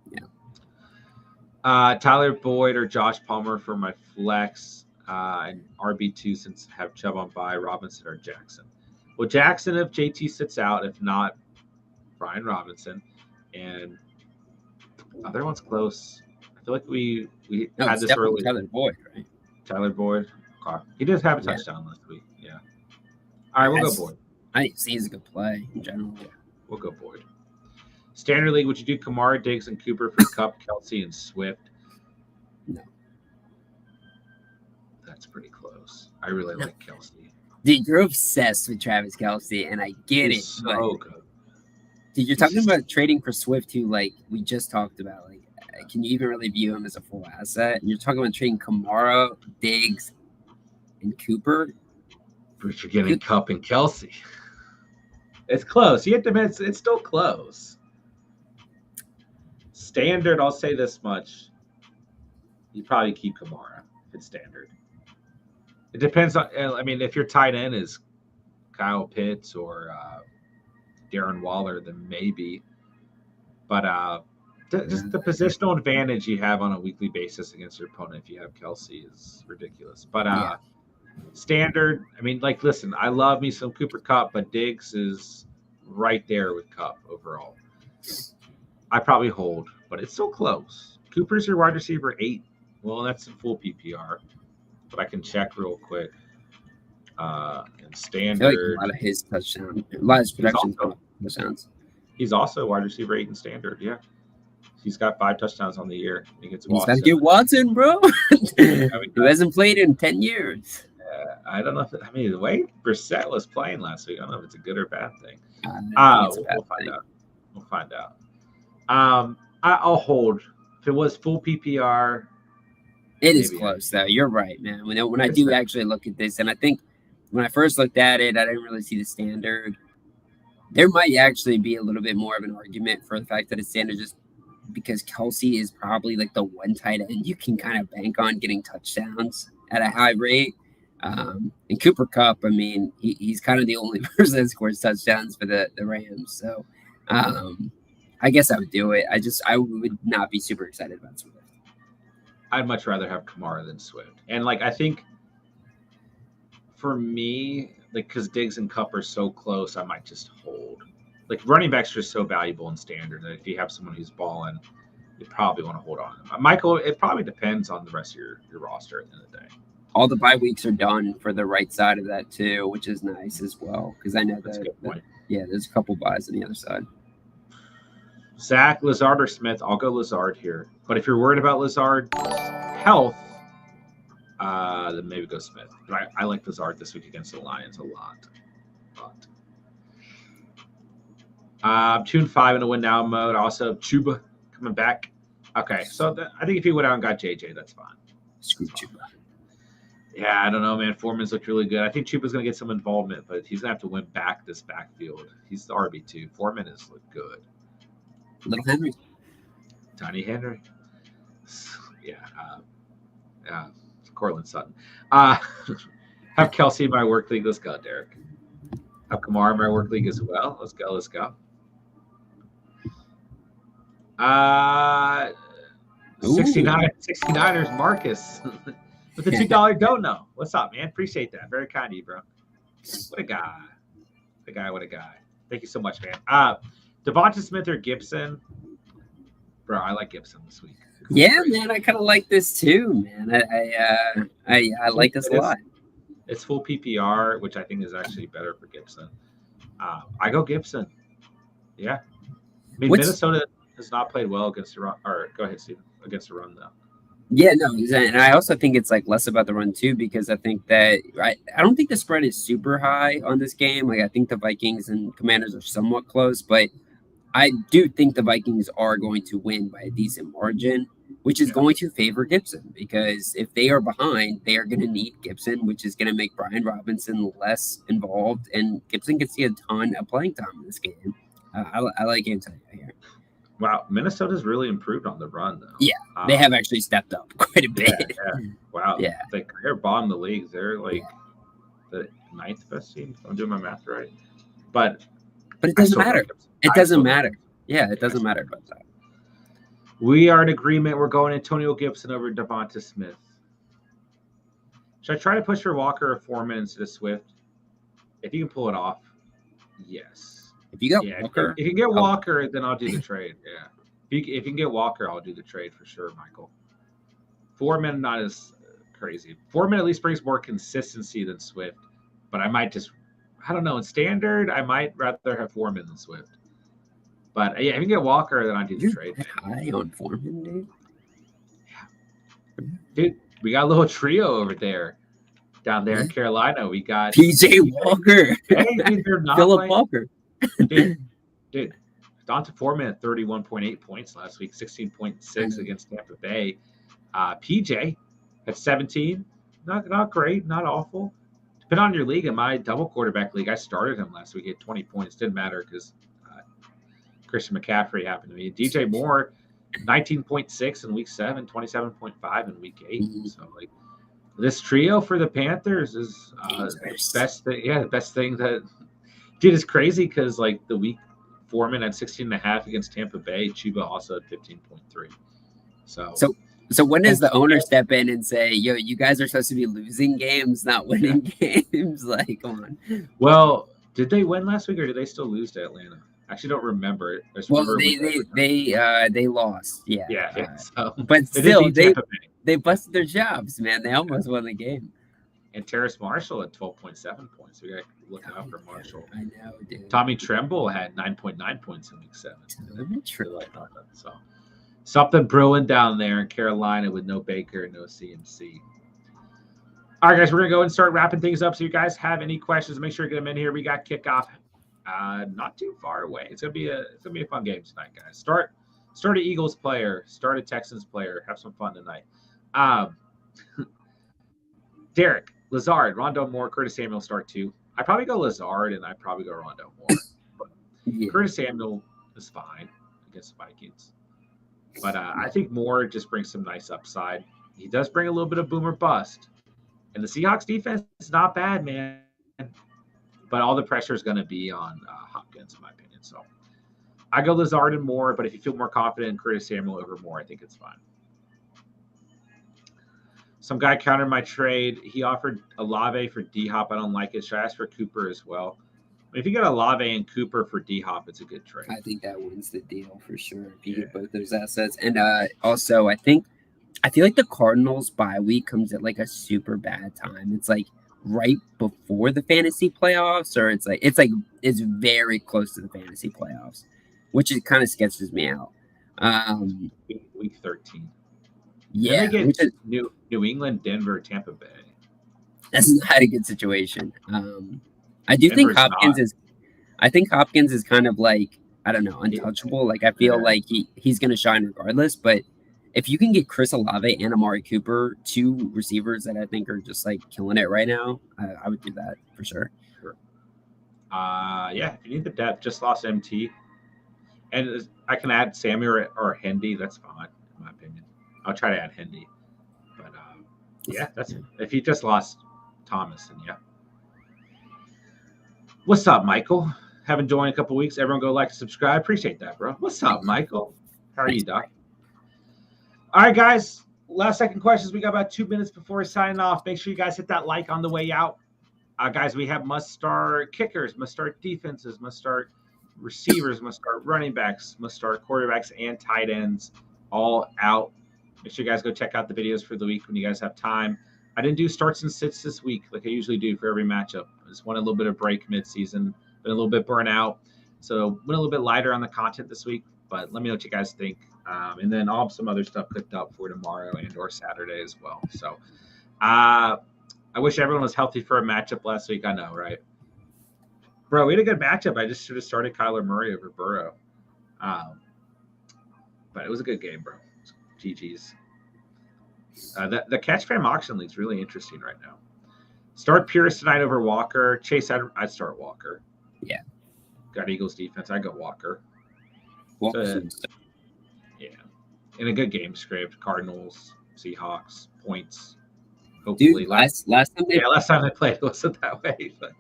Yeah. Tyler Boyd or Josh Palmer for my flex. And RB2 since I have Chubb on bye, Robinson or Jackson. Well, Jackson if JT sits out. If not, Brian Robinson. And the other one's close. I feel like we had this early. Tyler Boyd, right? Tyler Boyd. He did have a touchdown last week. Yeah. All right, we'll go Boyd. I see he's a good play in general. Yeah, we'll go Boyd. Standard League, would you do Kamara, Diggs, and Cooper for Kupp, Kelsey, and Swift? No. That's pretty close. I really like Kelsey. Dude, you're obsessed with Travis Kelce, and I get He's it. so good. Dude, you're talking about trading for Swift, who, like, we just talked about. Like, can you even really view him as a full asset? And you're talking about trading Kamara, Diggs, and Cooper. But you're getting Kupp and Kelsey. It's close. You have to admit, it's still close. Standard, I'll say this much. You probably keep Kamara if it's standard. It depends on, I mean, if your tight end is Kyle Pitts or Darren Waller, then maybe. But just the positional advantage you have on a weekly basis against your opponent if you have Kelsey is ridiculous. But standard, I mean, like, listen, I love me some Cooper Kupp, but Diggs is right there with Kupp overall. I probably hold, but it's still close. Cooper's your wide receiver 8. Well, that's in full PPR, but I can check real quick. In standard, I feel like a lot of his touchdowns, a lot of his productions, touchdowns. He's also wide receiver 8 in standard. Yeah, he's got 5 touchdowns on the year. He's got to get Watson, bro. Who hasn't played in 10 years. I don't know if the way Brissett was playing last week, I don't know if it's a good or bad thing. We'll find out. We'll find out. I'll hold. If it was full PPR, it is close though. You're right, man. When I do actually look at this, and I think when I first looked at it, I didn't really see the standard. There might actually be a little bit more of an argument for the fact that it's standard, just because Kelsey is probably like the one tight end you can kind of bank on getting touchdowns at a high rate. And Cooper Kupp, I mean, he's kind of the only person that scores touchdowns for the Rams. So I guess I would do it. I would not be super excited about Swift. I'd much rather have Kamara than Swift. And, like, I think for me, like, because Diggs and Kupp are so close, I might just hold. Like, running backs are just so valuable in standard that if you have someone who's balling, you probably want to hold on to them. Michael, it probably depends on the rest of your roster at the end of the day. All the bye weeks are done for the right side of that too, which is nice as well. Because I know there's a couple buys on the other side. Zach, Lazard, or Smith? I'll go Lazard here. But if you're worried about Lazard's health, then maybe go Smith. But I like Lazard this week against the Lions a lot. 2-5 in a win now mode. Also, Chuba coming back. Okay, so I think if he went out and got JJ, that's fine. Screw Chuba. Yeah, I don't know, man. Foreman's looked really good. I think Chuba's going to get some involvement, but he's going to have to win back this backfield. He's the RB2. Foreman has looked good. Little Henry. Tiny Henry. Yeah. Cortland Sutton. Have Kelsey in my work league. Let's go, Derek. Have Kamara in my work league as well. Let's go. 69ers Marcus with the $2 dono. What's up, man? Appreciate that. Very kind of you, bro. What a guy. What a guy. Thank you so much, man. Devonta Smith or Gibson? Bro, I like Gibson this week. Yeah, man, I kind of like this too, man. I like this a lot. It's full PPR, which I think is actually better for Gibson. I go Gibson. Yeah. I mean, Minnesota has not played well against the run. Or go ahead, Steven. Against the run, though. Yeah, no, and I also think it's like less about the run too, because I think that I don't think the spread is super high on this game. Like, I think the Vikings and Commanders are somewhat close, but I do think the Vikings are going to win by a decent margin, which is going to favor Gibson, because if they are behind, they are going to need Gibson, which is going to make Brian Robinson less involved, and Gibson can see a ton of playing time in this game. I like Antonio here. Wow, Minnesota's really improved on the run, though. Yeah, they have actually stepped up quite a bit. Yeah. Wow. Yeah. They're bottom of the league. They're like the 9th best team, if I'm doing my math right. But it doesn't matter. It doesn't matter. Yeah, it doesn't matter about that. We are in agreement. We're going Antonio Gibson over Devonta Smith. Should I try to push for Walker or Foreman instead of Swift? If you can pull it off, yes. If you got Walker, if you can get Walker, then I'll do the trade. Yeah, if you can get Walker, I'll do the trade for sure, Michael. Foreman not as crazy. Foreman at least brings more consistency than Swift, but I might I don't know. In standard, I might rather have Foreman than Swift. But yeah, if you can get Walker, then I'll do the trade. High on Foreman, dude. Yeah, dude, we got a little trio over there. down there in Carolina. We got PJ Walker. Hey, dude, they're not Philip playing. Walker. Dude, Donta Foreman at 31.8 points last week, 16.6 against Tampa Bay. PJ at 17. Not great, not awful. Depending on your league, in my double quarterback league, I started him last week at 20 points. Didn't matter because Christian McCaffrey happened to me. DJ Moore, 19.6 in week 7, 27.5 in week 8. So like this trio for the Panthers is the best thing. Yeah, the best thing that dude is crazy because like the week Foreman had 16.5 against Tampa Bay. Chuba also had 15.3. So when does the owner step in and say, "Yo, you guys are supposed to be losing games, not winning games"? Like, come on. Well, did they win last week or did they still lose to Atlanta? I actually don't remember it. They lost. Yeah. So, but still, they busted their chops, man. They almost won the game. And Terrace Marshall had 12.7 points. We got to look out for Marshall. I know, dude. Tommy Tremble had 9.9 points in week 7. True. So something brewing down there in Carolina with no Baker and no CMC. All right, guys, we're going to go and start wrapping things up. So you guys have any questions, make sure you get them in here. We got kickoff not too far away. It's going to be a fun game tonight, guys. Start an Eagles player, start a Texans player. Have some fun tonight. Derek, Lazard, Rondo Moore, Curtis Samuel start 2. I probably go Lazard and I probably go Rondo Moore. But Curtis Samuel is fine against the Vikings. But I think Moore just brings some nice upside. He does bring a little bit of boomer bust. And the Seahawks defense is not bad, man. But all the pressure is going to be on Hopkins, in my opinion. So I go Lazard and Moore, but if you feel more confident in Curtis Samuel over Moore, I think it's fine. Some guy countered my trade. He offered Olave for D-Hop. I don't like it. Should I ask for Cooper as well? If you get Olave and Cooper for D-Hop, it's a good trade. I think that wins the deal for sure if you get both those assets. And also, I feel like the Cardinals bye week comes at like a super bad time. It's like right before the fantasy playoffs, or it's very close to the fantasy playoffs, which it kind of sketches me out. Week 13. Yeah, then they get New England, Denver, Tampa Bay. That's not a good situation. I do think Hopkins is. I think Hopkins is kind of like, I don't know, untouchable. Like I feel like he's going to shine regardless. But if you can get Chris Olave and Amari Cooper, 2 receivers that I think are just like killing it right now, I would do that for sure. Sure. If you need the depth, just lost MT, and I can add Samuel or Hendy. That's fine, in my opinion. I'll try to add Hendy, but that's it. If you just lost Thomas, then yeah. What's up, Michael? Haven't joined a couple weeks. Everyone go like and subscribe. Appreciate that, bro. What's up, Michael? How are you, Doc? All right, guys. Last second questions. We got about 2 minutes before we sign off. Make sure you guys hit that like on the way out. Guys, we have must-start kickers, must-start defenses, must-start receivers, must-start running backs, must-start quarterbacks, and tight ends all out. Make sure you guys go check out the videos for the week when you guys have time. I didn't do starts and sits this week like I usually do for every matchup. I just wanted a little bit of break mid-season. Been a little bit burnt out. So went a little bit lighter on the content this week, but let me know what you guys think. And then I'll have some other stuff cooked up for tomorrow and or Saturday as well. So I wish everyone was healthy for a matchup last week. I know, right? Bro, we had a good matchup. I just should have started Kyler Murray over Burrow. But it was a good game, bro. GG's. The Catch Fam Auction League is really interesting right now. Start Pierce tonight over Walker. Chase, I'd start Walker. Yeah. Got Eagles defense. I go Walker. Yeah. In a good game script. Cardinals, Seahawks, points. Hopefully. Dude, last time they played, it wasn't that way. But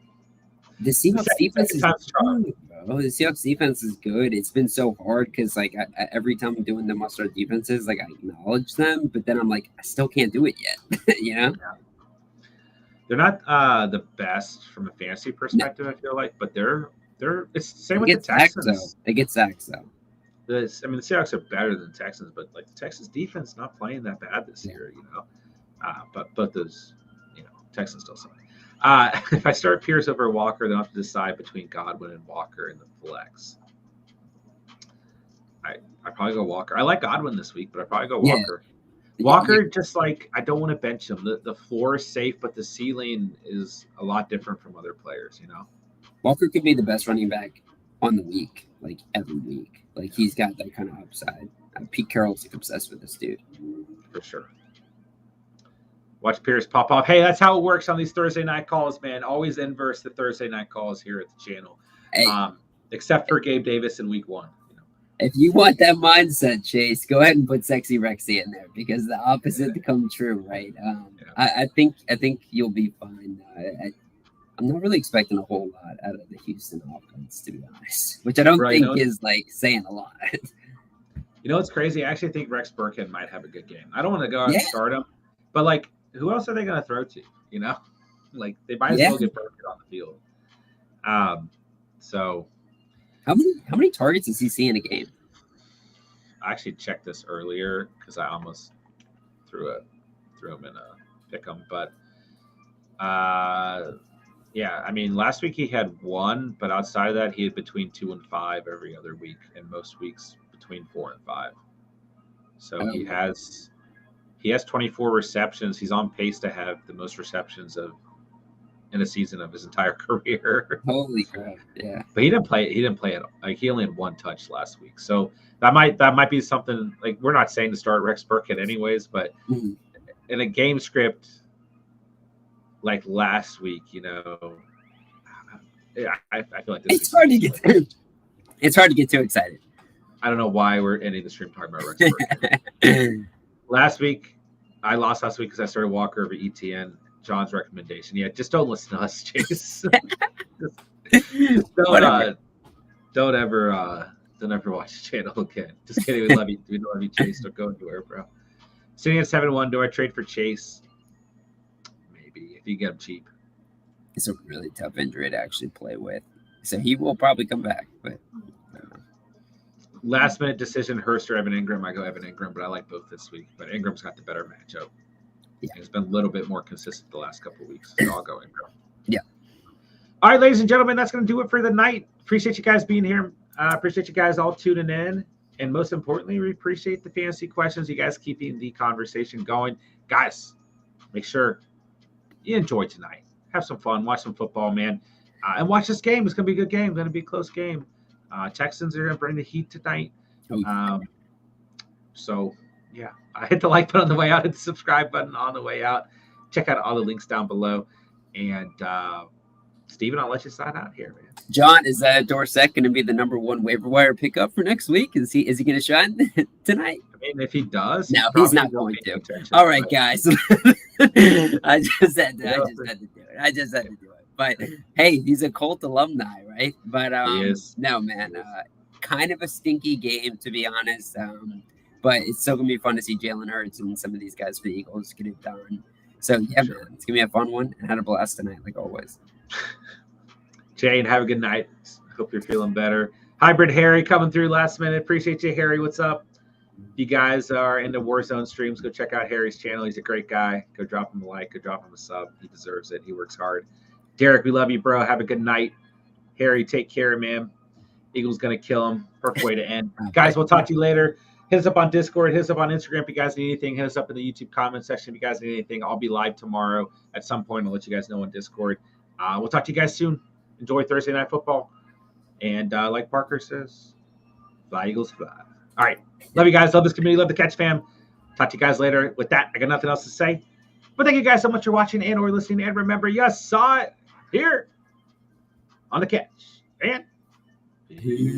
the Seahawks defense is good, bro. The Seahawks defense is good. It's been so hard because, like, every time I'm doing the must-start defenses, like, I acknowledge them, but then I'm like, I still can't do it yet. You know? Yeah. They're not the best from a fantasy perspective, I feel like, but they're it's the same with the Texans. They get sacks though. The Seahawks are better than the Texans, but like the Texans defense not playing that bad this year, you know. But those, you know, Texans still suck. If I start Pierce over Walker, then I'll have to decide between Godwin and Walker in the flex. I probably go Walker. I like Godwin this week, but I probably go Walker. Walker, just like, I don't want to bench him. The floor is safe, but the ceiling is a lot different from other players, you know? Walker could be the best running back on the week, like every week. Like he's got that kind of upside. Pete Carroll's like obsessed with this dude. For sure. Watch Pierce pop off. Hey, that's how it works on these Thursday night calls, man. Always inverse the Thursday night calls here at the channel. Hey, except for Gabe Davis in week 1. If you want that mindset, Chase, go ahead and put Sexy Rexy in there because the opposite to come true, right? I think you'll be fine. I'm not really expecting a whole lot out of the Houston offense, to be honest, which I don't think is like saying a lot. You know what's crazy? I actually think Rex Burkhead might have a good game. I don't want to go out and start him, but like, who else are they going to throw to? You know, like they might as well get Burkhead on the field. So. How many targets does he see in a game? I actually checked this earlier because I almost threw him in a pick 'em, but yeah, I mean, last week he had 1, but outside of that, he had between 2 and 5 every other week, and most weeks between 4 and 5. So he has 24 receptions. He's on pace to have the most receptions in a season of his entire career. Holy crap! Yeah, but he didn't play it. Like he only had 1 touch last week, so that might be something. Like we're not saying to start Rex Burkhead anyways, but in a game script like last week, you know, I feel like it's hard to get. It's hard to get too excited. I don't know why we're ending the stream talking about Rex Burkhead. Last week, I lost last week because I started Walker over ETN. John's recommendation. Yeah, just don't listen to us, Chase. Don't ever watch the channel again. Just kidding. We love you. We love you, Chase. Don't go anywhere, bro. Sitting at 7-1. Do I trade for Chase? Maybe if you get him cheap. It's a really tough injury to actually play with, so he will probably come back. But I don't know. Last minute decision: Hurst or Evan Ingram. I go Evan Ingram, but I like both this week. But Ingram's got the better matchup. Yeah. It's been a little bit more consistent the last couple of weeks. So I'll go Ingram. Yeah. All right, ladies and gentlemen, that's going to do it for the night. Appreciate you guys being here. Appreciate you guys all tuning in. And most importantly, we appreciate the fantasy questions. You guys keeping the conversation going. Guys, make sure you enjoy tonight. Have some fun. Watch some football, man. And watch this game. It's going to be a good game. It's going to be a close game. Texans are going to bring the heat tonight. So, yeah, hit the like button on the way out, hit the subscribe button on the way out. Check out all the links down below. And, Steven, I'll let you sign out here, man. John, is Dorsett going to be the #1 waiver wire pickup for next week? Is he going to shine tonight? I mean, if he does. No, he's not going to. All right, guys. I just had to do it. But, hey, he's a Colt alumni, right? But, he is. No, man, kind of a stinky game, to be honest. But it's still going to be fun to see Jalen Hurts and some of these guys for the Eagles get it done. So, yeah, man, it's going to be a fun one. And had a blast tonight, like always. Jane, have a good night. Hope you're feeling better. Hybrid Harry coming through last minute. Appreciate you, Harry. What's up? If you guys are into Warzone streams, go check out Harry's channel. He's a great guy. Go drop him a like. Go drop him a sub. He deserves it. He works hard. Derek, we love you, bro. Have a good night. Harry, take care, man. Eagles going to kill him. Perfect way to end. Guys, we'll talk to you later. Hit us up on Discord. Hit us up on Instagram if you guys need anything. Hit us up in the YouTube comment section if you guys need anything. I'll be live tomorrow at some point. I'll let you guys know on Discord. We'll talk to you guys soon. Enjoy Thursday Night Football. And like Parker says, fly, Eagles, fly. All right. Love you guys. Love this community. Love the Catch fam. Talk to you guys later. With that, I got nothing else to say. But thank you guys so much for watching and or listening. And remember, you saw it here on the Catch. And